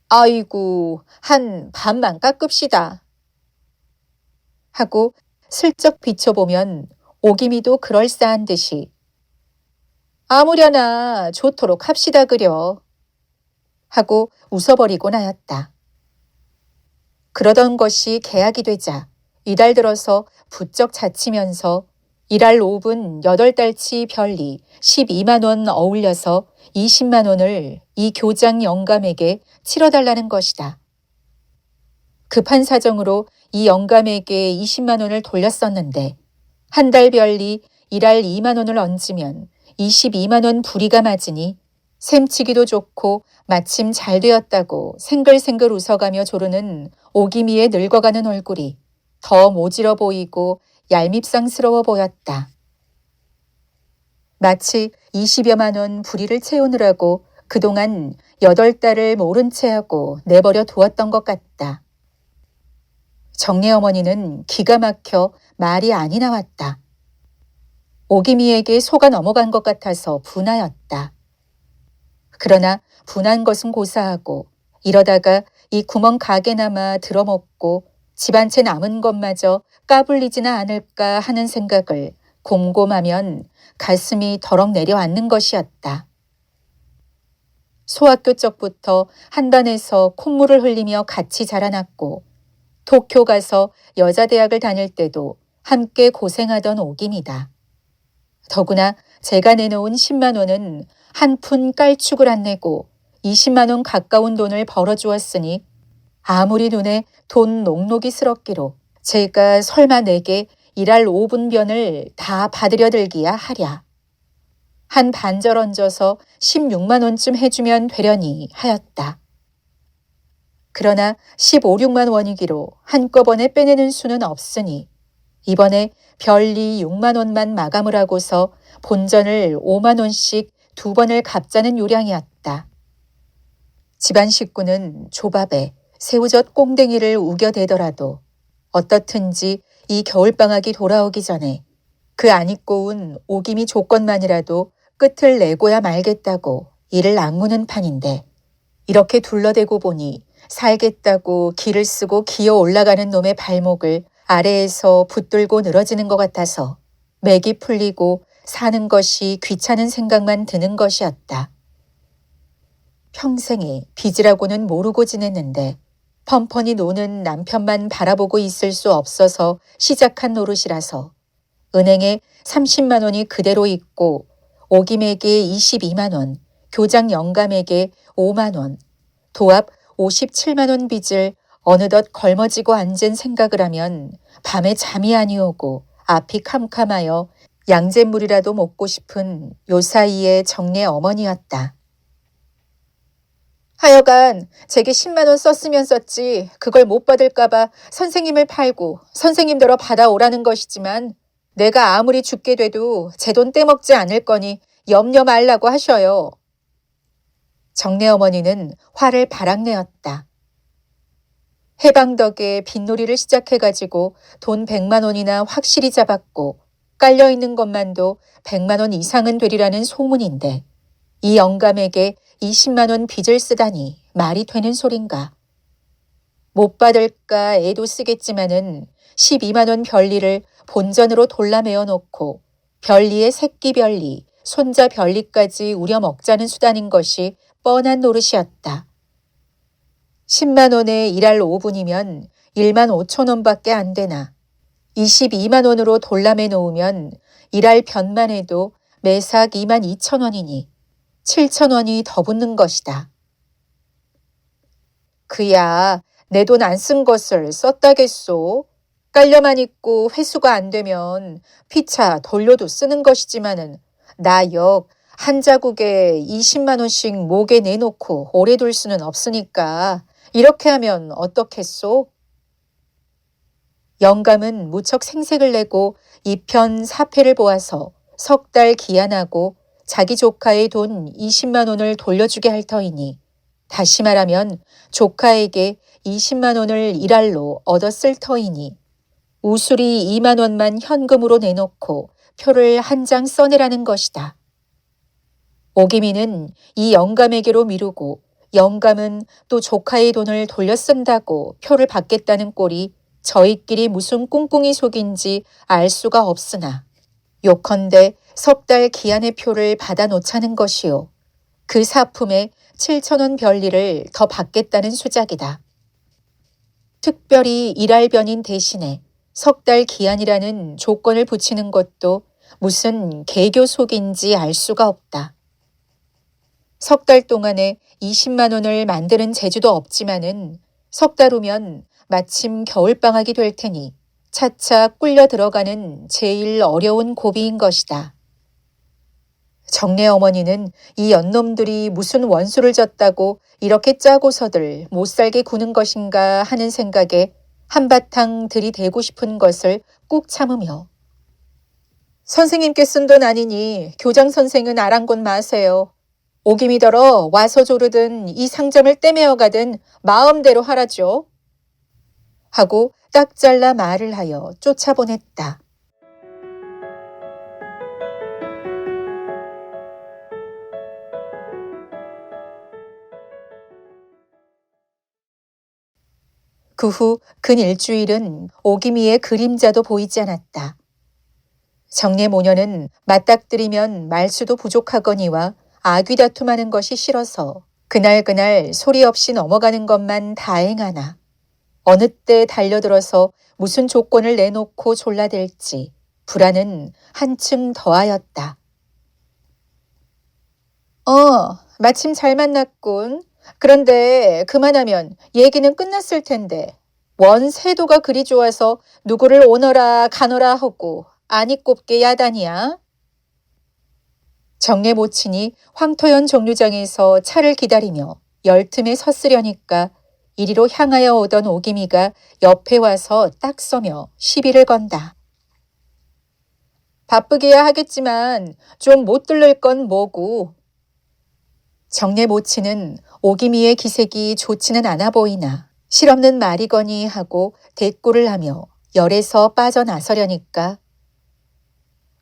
아이고 한 반만 깎읍시다. 하고 슬쩍 비춰보면 오기미도 그럴싸한 듯이 아무려나 좋도록 합시다 그려 하고 웃어버리고 나였다. 그러던 것이 계약이 되자 이달 들어서 부쩍 자치면서 일할 5분 8달치 별리 12만 원 어울려서 20만 원을 이 교장 영감에게 치러달라는 것이다. 급한 사정으로 이 영감에게 20만 원을 돌렸었는데 한 달 별리 일할 2만 원을 얹으면 22만 원 부리가 맞으니 셈치기도 좋고 마침 잘 되었다고 생글생글 웃어가며 조르는 오기미의 늙어가는 얼굴이 더 모질어 보이고 얄밉상스러워 보였다. 마치 20여만 원 부리를 채우느라고 그동안 8달을 모른 채 하고 내버려 두었던 것 같다. 정례 어머니는 기가 막혀 말이 아니 나왔다. 오기미에게 속아 넘어간 것 같아서 분하였다. 그러나 분한 것은 고사하고 이러다가 이 구멍 가게나마 들어먹고 집 한 채 남은 것마저 까불리지나 않을까 하는 생각을 곰곰하면 가슴이 덜컥 내려앉는 것이었다. 소학교 적부터 한단에서 콧물을 흘리며 같이 자라났고 도쿄 가서 여자대학을 다닐 때도 함께 고생하던 오김이다. 더구나 제가 내놓은 10만 원은 한 푼 깔축을 안 내고 20만 원 가까운 돈을 벌어주었으니 아무리 눈에 돈 녹록이스럽기로 제가 설마 내게 일할 5분변을 다 받으려 들기야 하랴. 한 반절 얹어서 16만 원쯤 해주면 되려니 하였다. 그러나 15, 6만 원이기로 한꺼번에 빼내는 수는 없으니 이번에 별리 6만 원만 마감을 하고서 본전을 5만 원씩 2번을 갚자는 요량이었다. 집안 식구는 조밥에 새우젓 꽁댕이를 우겨대더라도 어떻든지 이 겨울방학이 돌아오기 전에 그 안 입고 온 오김이 조건만이라도 끝을 내고야 말겠다고 이를 악무는 판인데 이렇게 둘러대고 보니 살겠다고 기를 쓰고 기어 올라가는 놈의 발목을 아래에서 붙들고 늘어지는 것 같아서 맥이 풀리고 사는 것이 귀찮은 생각만 드는 것이었다. 평생에 빚이라고는 모르고 지냈는데 펀펀히 노는 남편만 바라보고 있을 수 없어서 시작한 노릇이라서 은행에 30만 원이 그대로 있고 오김에게 22만 원, 교장 영감에게 5만 원, 도합 57만 원 빚을 어느덧 걸머지고 앉은 생각을 하면 밤에 잠이 아니 오고 앞이 캄캄하여 양잿물이라도 먹고 싶은 요 사이의 정례 어머니였다. 하여간 제게 10만 원 썼으면 썼지 그걸 못 받을까봐 선생님을 팔고 선생님더러 받아오라는 것이지만 내가 아무리 죽게 돼도 제 돈 떼먹지 않을 거니 염려 말라고 하셔요. 정례 어머니는 화를 바락내었다. 해방 덕에 빚놀이를 시작해가지고 돈 100만 원이나 확실히 잡았고 깔려있는 것만도 100만 원 이상은 되리라는 소문인데 이 영감에게 20만 원 빚을 쓰다니 말이 되는 소린가. 못 받을까 애도 쓰겠지만은 12만 원 별리를 본전으로 돌라매어 놓고 별리의 새끼 별리, 손자 별리까지 우려먹자는 수단인 것이 뻔한 노릇이었다. 10만 원에 일할 5분이면 1만 5천 원밖에 안 되나 22만 원으로 돌람해 놓으면 일할 변만 해도 매삭 2만 2천 원이니 7천 원이 더 붙는 것이다. 그야 내 돈 안 쓴 것을 썼다겠소. 깔려만 있고 회수가 안 되면 피차 돌려도 쓰는 것이지만은 나 역 한 자국에 20만 원씩 목에 내놓고 오래 둘 수는 없으니까 이렇게 하면 어떻겠소? 영감은 무척 생색을 내고 2편 4패를 보아서 석 달 기한하고 자기 조카의 돈 20만 원을 돌려주게 할 터이니 다시 말하면 조카에게 20만 원을 일할로 얻어 쓸 터이니 우수리 2만 원만 현금으로 내놓고 표를 한 장 써내라는 것이다. 오기민은 이 영감에게로 미루고 영감은 또 조카의 돈을 돌려 쓴다고 표를 받겠다는 꼴이 저희끼리 무슨 꿍꿍이 속인지 알 수가 없으나 요컨대 석 달 기한의 표를 받아 놓자는 것이요. 그 사품에 7천 원 별리를 더 받겠다는 수작이다. 특별히 일할 변인 대신에 석 달 기한이라는 조건을 붙이는 것도 무슨 개교 속인지 알 수가 없다. 석 달 동안에 20만 원을 만드는 재주도 없지만은 석 달 후면 마침 겨울방학이 될 테니 차차 꿀려 들어가는 제일 어려운 고비인 것이다. 정내 어머니는 이 연놈들이 무슨 원수를 졌다고 이렇게 짜고서들 못살게 구는 것인가 하는 생각에 한바탕 들이대고 싶은 것을 꾹 참으며 선생님께 쓴 돈 아니니 교장 선생은 아랑곳 마세요. 오기미더러 와서 조르든 이 상점을 떼매어 가든 마음대로 하라죠. 하고 딱 잘라 말을 하여 쫓아보냈다. 그 후 근 일주일은 오기미의 그림자도 보이지 않았다. 정례 모녀는 맞닥뜨리면 말수도 부족하거니와 아귀다툼하는 것이 싫어서 그날 소리 없이 넘어가는 것만 다행하나 어느 때 달려들어서 무슨 조건을 내놓고 졸라댈지 불안은 한층 더하였다. 마침 잘 만났군. 그런데 그만하면 얘기는 끝났을 텐데 원 세도가 그리 좋아서 누구를 오너라 가너라 하고 아니 꼽게 야단이야. 정례 모친이 황토현 정류장에서 차를 기다리며 열틈에 섰으려니까 이리로 향하여 오던 오기미가 옆에 와서 딱 서며 시비를 건다. 바쁘기야 하겠지만 좀 못 들를 건 뭐고. 정례 모친은 오기미의 기색이 좋지는 않아 보이나 실없는 말이거니 하고 대꾸를 하며 열에서 빠져나서려니까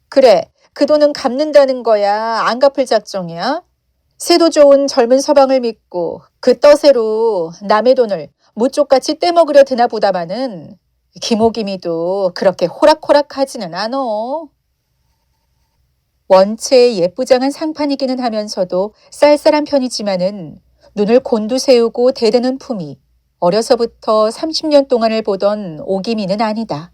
그래, 그 돈은 갚는다는 거야? 안 갚을 작정이야? 새도 좋은 젊은 서방을 믿고 그 떠세로 남의 돈을 무쪽같이 떼먹으려 드나 보다마는 김오기미도 그렇게 호락호락하지는 않어. 원체 예쁘장한 상판이기는 하면서도 쌀쌀한 편이지만은 눈을 곤두세우고 대드는 품이 어려서부터 30년 동안을 보던 오기미는 아니다.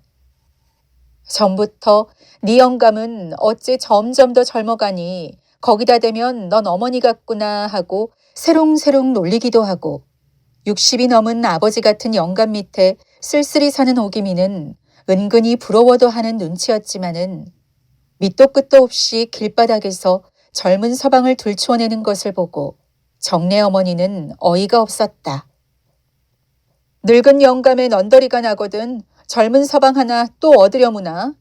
전부터 네 영감은 어째 점점 더 젊어가니 거기다 대면 넌 어머니 같구나 하고 새롱새롱 놀리기도 하고 60이 넘은 아버지 같은 영감 밑에 쓸쓸히 사는 오기미는 은근히 부러워도 하는 눈치였지만은 밑도 끝도 없이 길바닥에서 젊은 서방을 들추어내는 것을 보고 정내 어머니는 어이가 없었다. 늙은 영감의 넌더리가 나거든 젊은 서방 하나 또 얻으려무나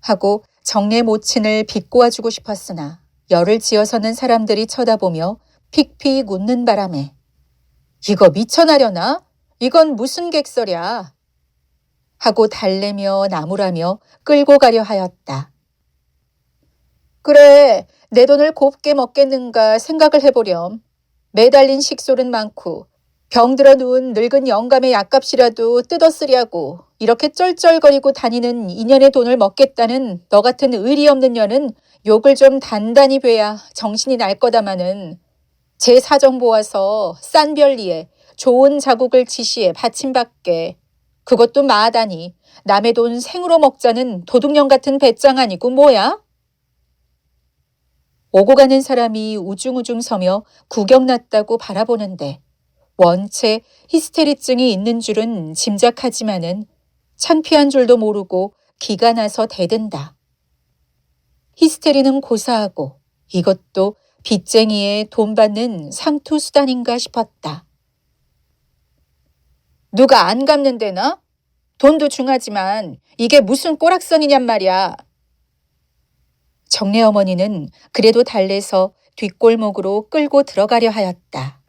하고 정내 모친을 비꼬아주고 싶었으나 열을 지어서는 사람들이 쳐다보며 픽픽 웃는 바람에 이거 미쳐나려나? 이건 무슨 객설이야? 하고 달래며 나무라며 끌고 가려 하였다. 그래, 내 돈을 곱게 먹겠는가 생각을 해보렴. 매달린 식솔은 많고 병들어 누운 늙은 영감의 약값이라도 뜯어쓰려고 이렇게 쩔쩔거리고 다니는 인연의 돈을 먹겠다는 너 같은 의리 없는 년은 욕을 좀 단단히 베야 정신이 날 거다마는 제 사정 보아서 싼 별리에 좋은 자국을 지시에 받침받게 그것도 마다니. 남의 돈 생으로 먹자는 도둑년 같은 배짱 아니고 뭐야? 오고 가는 사람이 우중우중 서며 구경났다고 바라보는데 원체 히스테리증이 있는 줄은 짐작하지만은 창피한 줄도 모르고 기가 나서 대든다. 히스테리는 고사하고 이것도 빚쟁이의 돈 받는 상투 수단인가 싶었다. 누가 안 갚는 데나? 돈도 중하지만 이게 무슨 꼬락선이냔 말이야. 정내 어머니는 그래도 달래서 뒷골목으로 끌고 들어가려 하였다.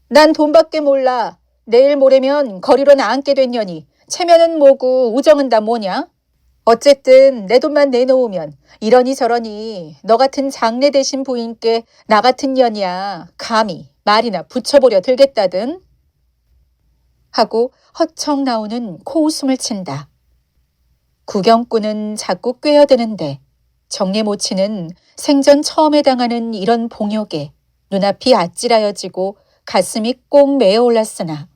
난 돈밖에 몰라. 내일 모레면 거리로 나앉게 됐냐니 체면은 뭐고 우정은 다 뭐냐? 어쨌든 내 돈만 내놓으면 이러니 저러니 너 같은 장례 대신 부인께 나 같은 년이야 감히 말이나 붙여보려 들겠다든 하고 허청 나오는 코웃음을 친다. 구경꾼은 자꾸 꿰어드는데 정례 모치는 생전 처음에 당하는 이런 봉욕에 눈앞이 아찔하여지고 가슴이 꼭 메어 올랐으나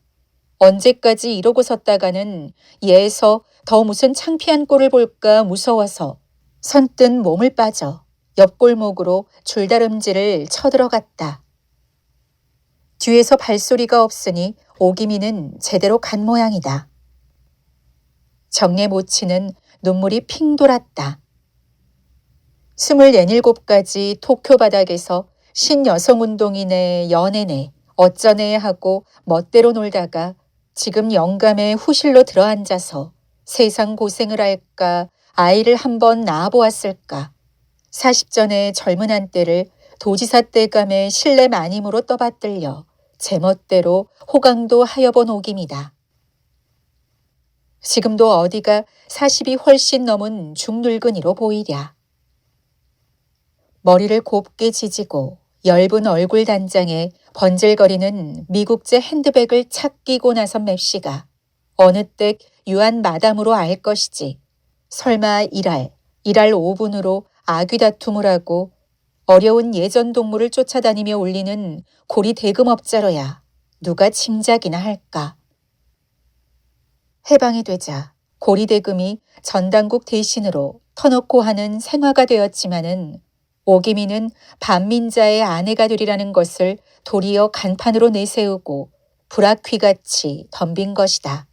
언제까지 이러고 섰다가는 예에서 더 무슨 창피한 꼴을 볼까 무서워서 선뜻 몸을 빠져 옆골목으로 줄다름질을 쳐들어갔다. 뒤에서 발소리가 없으니 오기미는 제대로 간 모양이다. 정례 모치는 눈물이 핑 돌았다. 27가지 도쿄 바닥에서 신여성운동이네 연애네 어쩌네 하고 멋대로 놀다가 지금 영감에 후실로 들어앉아서 세상 고생을 할까 아이를 한번 낳아보았을까 40전의 젊은 한때를 도지사 떼감의 실내 마님으로 떠받들려 제멋대로 호강도 하여본 오김이다. 지금도 어디가 40이 훨씬 넘은 중늙은이로 보이랴. 머리를 곱게 지지고 엷은 얼굴 단장에 번질거리는 미국제 핸드백을 착 끼고 나선 맵시가 어느 때 유한 마담으로 알 것이지 설마 일할 5분으로 아귀 다툼을 하고 어려운 예전 동무를 쫓아다니며 울리는 고리 대금업자로야 누가 짐작이나 할까. 해방이 되자 고리 대금이 전당국 대신으로 터놓고 하는 생화가 되었지만은 오기미는 반민자의 아내가 되리라는 것을 도리어 간판으로 내세우고 불악귀같이 덤빈 것이다.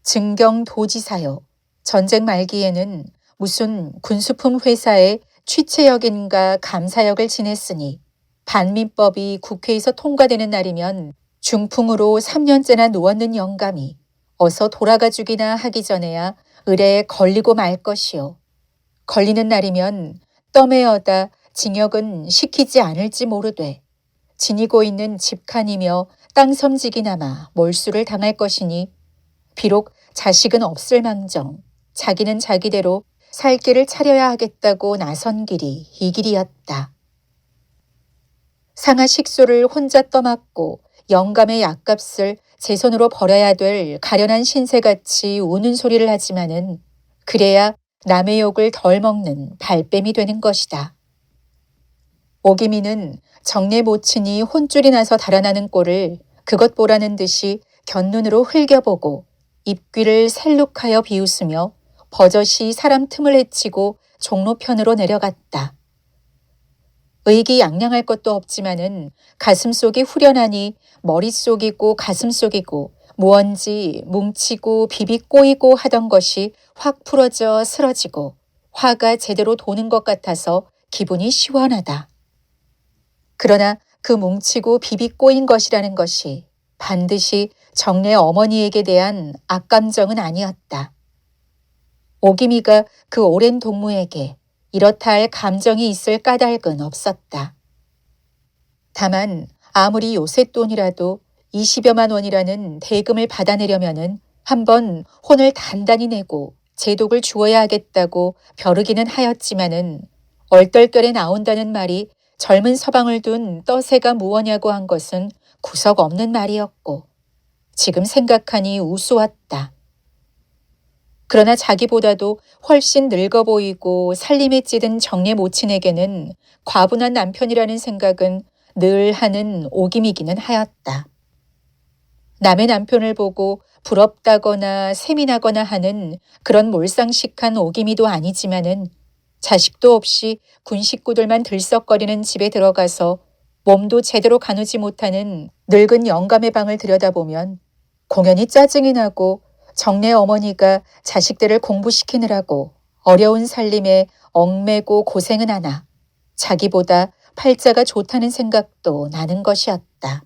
증경 도지사요. 전쟁 말기에는 무슨 군수품 회사의 취채역인가 감사역을 지냈으니 반민법이 국회에서 통과되는 날이면 중풍으로 3년째나 누웠는 영감이 어서 돌아가 주기나 하기 전에야 의뢰에 걸리고 말 것이요. 걸리는 날이면 떠매어다 징역은 시키지 않을지 모르되 지니고 있는 집칸이며 땅섬지기나마 몰수를 당할 것이니 비록 자식은 없을 망정 자기는 자기대로 살 길을 차려야 하겠다고 나선 길이 이 길이었다. 상하 식소를 혼자 떠맡고 영감의 약값을 제 손으로 벌어야 될 가련한 신세같이 우는 소리를 하지만은 그래야 남의 욕을 덜 먹는 발뺌이 되는 것이다. 오기미는 정례 모친이 혼쭐이 나서 달아나는 꼴을 그것 보라는 듯이 곁눈으로 흘겨보고 입귀를 셀룩하여 비웃으며 버젓이 사람 틈을 헤치고 종로편으로 내려갔다. 의기양양할 것도 없지만은 가슴속이 후련하니 머릿속이고 가슴속이고 무언지 뭉치고 비비 꼬이고 하던 것이 확 풀어져 쓰러지고 화가 제대로 도는 것 같아서 기분이 시원하다. 그러나 그 뭉치고 비비 꼬인 것이라는 것이 반드시 정례 어머니에게 대한 악감정은 아니었다. 오기미가 그 오랜 동무에게 이렇다 할 감정이 있을 까닭은 없었다. 다만 아무리 요새돈이라도 20여만 원이라는 대금을 받아내려면은 한번 혼을 단단히 내고 제독을 주어야 하겠다고 벼르기는 하였지만은 얼떨결에 나온다는 말이 젊은 서방을 둔 떠세가 무엇냐고 한 것은 구석 없는 말이었고 지금 생각하니 우스웠다. 그러나 자기보다도 훨씬 늙어 보이고 살림에 찌든 정례 모친에게는 과분한 남편이라는 생각은 늘 하는 오김이기는 하였다. 남의 남편을 보고 부럽다거나 세민하거나 하는 그런 몰상식한 오기미도 아니지만은 자식도 없이 군 식구들만 들썩거리는 집에 들어가서 몸도 제대로 가누지 못하는 늙은 영감의 방을 들여다보면 공연히 짜증이 나고 정내 어머니가 자식들을 공부시키느라고 어려운 살림에 얽매고 고생은 하나 자기보다 팔자가 좋다는 생각도 나는 것이었다.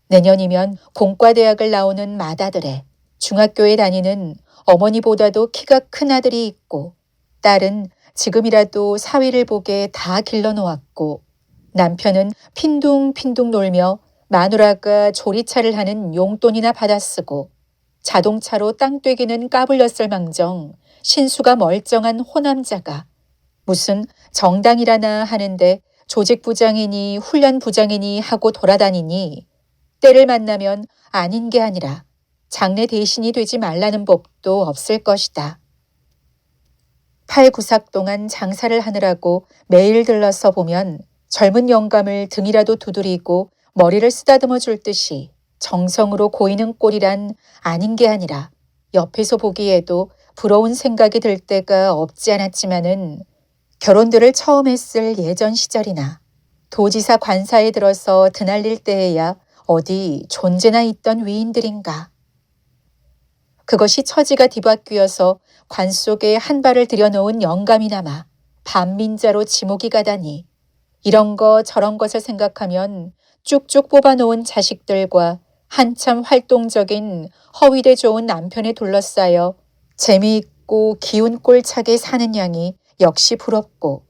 내년이면 공과대학을 나오는 맏아들에 중학교에 다니는 어머니보다도 키가 큰 아들이 있고 딸은 지금이라도 사위를 보게 다 길러놓았고 남편은 핀둥핀둥 놀며 마누라가 조리차를 하는 용돈이나 받아쓰고 자동차로 땅 떼기는 까불렸을 망정 신수가 멀쩡한 호남자가 무슨 정당이라나 하는데 조직부장이니 훈련부장이니 하고 돌아다니니 때를 만나면 아닌 게 아니라 장래 대신이 되지 말라는 법도 없을 것이다. 8, 9삭 동안 장사를 하느라고 매일 들러서 보면 젊은 영감을 등이라도 두드리고 머리를 쓰다듬어 줄 듯이 정성으로 고이는 꼴이란 아닌 게 아니라 옆에서 보기에도 부러운 생각이 들 때가 없지 않았지만은 결혼들을 처음 했을 예전 시절이나 도지사 관사에 들어서 드날릴 때에야 어디 존재나 있던 위인들인가. 그것이 처지가 뒤바뀌어서 관 속에 한 발을 들여놓은 영감이나마 반민자로 지목이 가다니 이런 거 저런 것을 생각하면 쭉쭉 뽑아놓은 자식들과 한참 활동적인 허위대 좋은 남편에 둘러싸여 재미있고 기운 꼴차게 사는 양이 역시 부럽고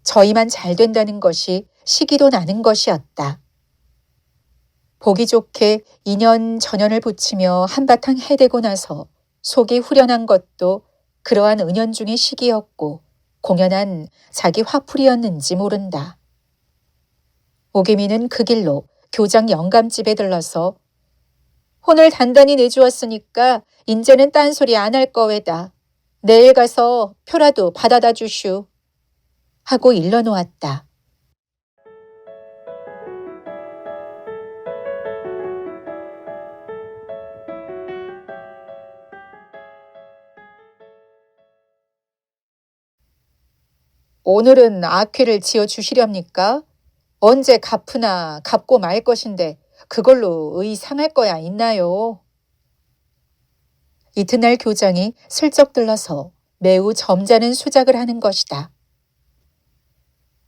저희만 잘 된다는 것이 시기도 나는 것이었다. 보기 좋게 2년 전년을 붙이며 한바탕 해대고 나서 속이 후련한 것도 그러한 은연중의 시기였고 공연한 자기 화풀이였는지 모른다. 오기미는 그 길로 교장 영감집에 들러서 혼을 단단히 내주었으니까 인제는 딴소리 안 할 거외다. 내일 가서 표라도 받아다 주슈. 하고 일러놓았다. 오늘은 악회를 지어 주시렵니까? 언제 갚으나 갚고 말 것인데 그걸로 의 상할 거야 있나요? 이튿날 교장이 슬쩍 들러서 매우 점잖은 수작을 하는 것이다.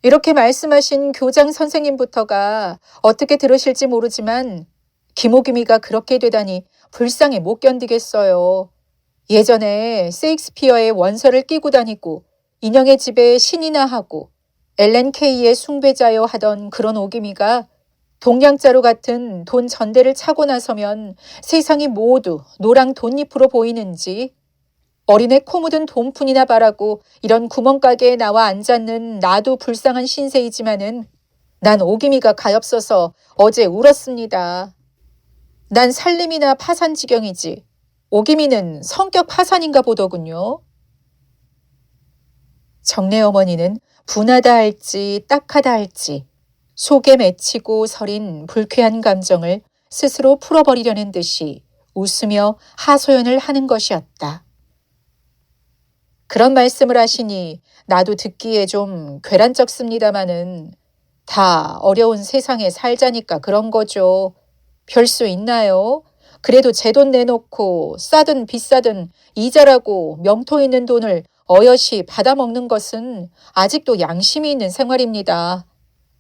이렇게 말씀하신 교장 선생님부터가 어떻게 들으실지 모르지만 김오기미가 그렇게 되다니 불쌍히 못 견디겠어요. 예전에 세익스피어의 원서를 끼고 다니고 인형의 집에 신이나 하고 엘렌 케이의 숭배자여 하던 그런 오기미가 동양자루 같은 돈 전대를 차고 나서면 세상이 모두 노랑 돈잎으로 보이는지 어린애 코 묻은 돈푼이나 바라고 이런 구멍가게에 나와 앉았는 나도 불쌍한 신세이지만은 난 오기미가 가엾어서 어제 울었습니다. 난 살림이나 파산 지경이지 오기미는 성격 파산인가 보더군요. 정내 어머니는 분하다 할지 딱하다 할지 속에 맺히고 서린 불쾌한 감정을 스스로 풀어버리려는 듯이 웃으며 하소연을 하는 것이었다. 그런 말씀을 하시니 나도 듣기에 좀 괴란쩍습니다마는 다 어려운 세상에 살자니까 그런 거죠. 별 수 있나요? 그래도 제 돈 내놓고 싸든 비싸든 이자라고 명토 있는 돈을 어여시 받아먹는 것은 아직도 양심이 있는 생활입니다.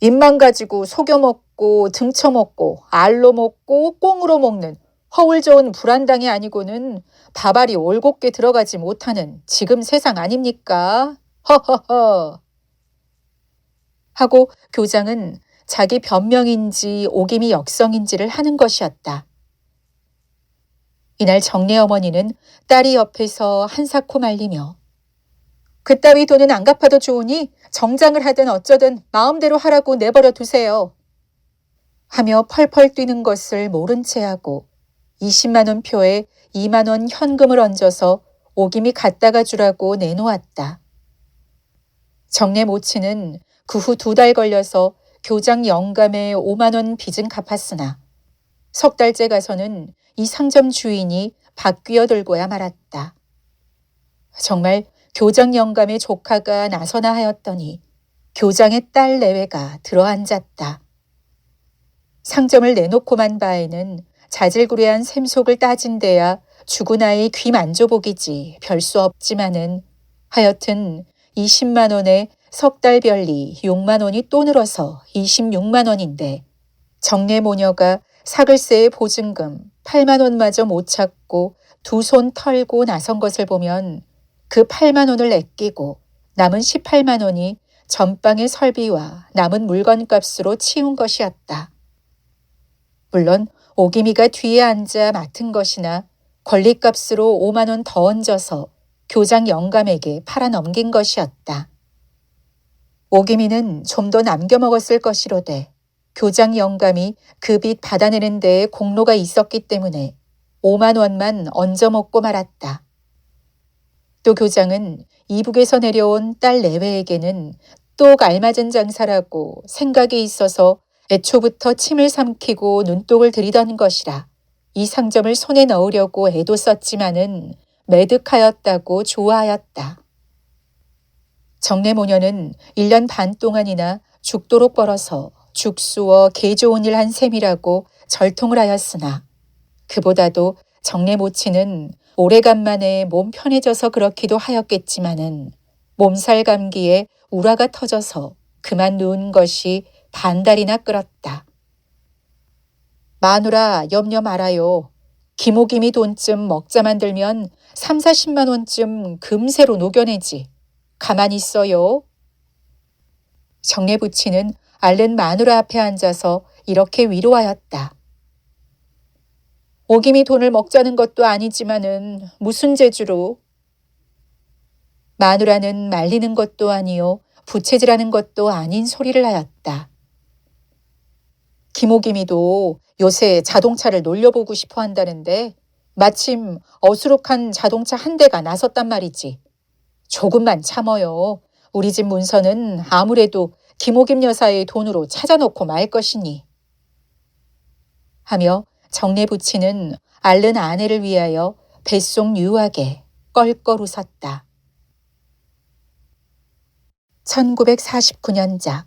입만 가지고 속여먹고 등쳐먹고 알로 먹고 꽁으로 먹는 허울 좋은 불안당이 아니고는 밥알이 올곧게 들어가지 못하는 지금 세상 아닙니까? 허허허. 하고 교장은 자기 변명인지 오기미 역성인지를 하는 것이었다. 이날 정내 어머니는 딸이 옆에서 한사코 말리며 그따위 돈은 안 갚아도 좋으니 정장을 하든 어쩌든 마음대로 하라고 내버려 두세요. 하며 펄펄 뛰는 것을 모른 채 하고 20만 원 표에 2만 원 현금을 얹어서 오김이 갖다가 주라고 내놓았다. 정내 모친은 그 후 2달 걸려서 교장 영감의 5만 원 빚은 갚았으나 석 달째 가서는 이 상점 주인이 바뀌어들고야 말았다. 정말 교장 영감의 조카가 나서나 하였더니 교장의 딸 내외가 들어앉았다. 상점을 내놓고만 바에는 자질구레한 샘속을 따진 데야 죽은 아이 귀 만져보기지 별 수 없지만은 하여튼 20만 원에 석 달 별리 6만 원이 또 늘어서 26만 원인데 정내 모녀가 사글세의 보증금 8만 원마저 못 찾고 두 손 털고 나선 것을 보면 그 8만 원을 아끼고 남은 18만 원이 전방의 설비와 남은 물건값으로 치운 것이었다. 물론 오기미가 뒤에 앉아 맡은 것이나 권리값으로 5만 원 더 얹어서 교장 영감에게 팔아넘긴 것이었다. 오기미는 좀 더 남겨 먹었을 것이로되 교장 영감이 그 빚 받아내는 데에 공로가 있었기 때문에 5만 원만 얹어 먹고 말았다. 또 교장은 이북에서 내려온 딸 내외에게는 똑 알맞은 장사라고 생각이 있어서 애초부터 침을 삼키고 눈독을 들이던 것이라 이 상점을 손에 넣으려고 애도 썼지만은 매득하였다고 좋아하였다. 정내 모녀는 1년 반 동안이나 죽도록 벌어서 죽수어 개 좋은 일 한 셈이라고 절통을 하였으나 그보다도 정내 모친은 오래간만에 몸 편해져서 그렇기도 하였겠지만은 몸살 감기에 우라가 터져서 그만 누운 것이 반달이나 끓었다. 마누라 염려 말아요. 기모기미 돈쯤 먹자만 들면 3, 40만 원쯤 금세로 녹여내지. 가만히 있어요. 정내 부치는 앓는 마누라 앞에 앉아서 이렇게 위로하였다. 오김이 돈을 먹자는 것도 아니지만은 무슨 재주로. 마누라는 말리는 것도 아니요 부채질하는 것도 아닌 소리를 하였다. 김오김이도 요새 자동차를 놀려보고 싶어 한다는데 마침 어수룩한 자동차 한 대가 나섰단 말이지. 조금만 참어요. 우리 집 문서는 아무래도 김오김 여사의 돈으로 찾아놓고 말 것이니. 하며 정내 부치는 앓는 아내를 위하여 뱃속 유하게 껄껄 웃었다. 1949년작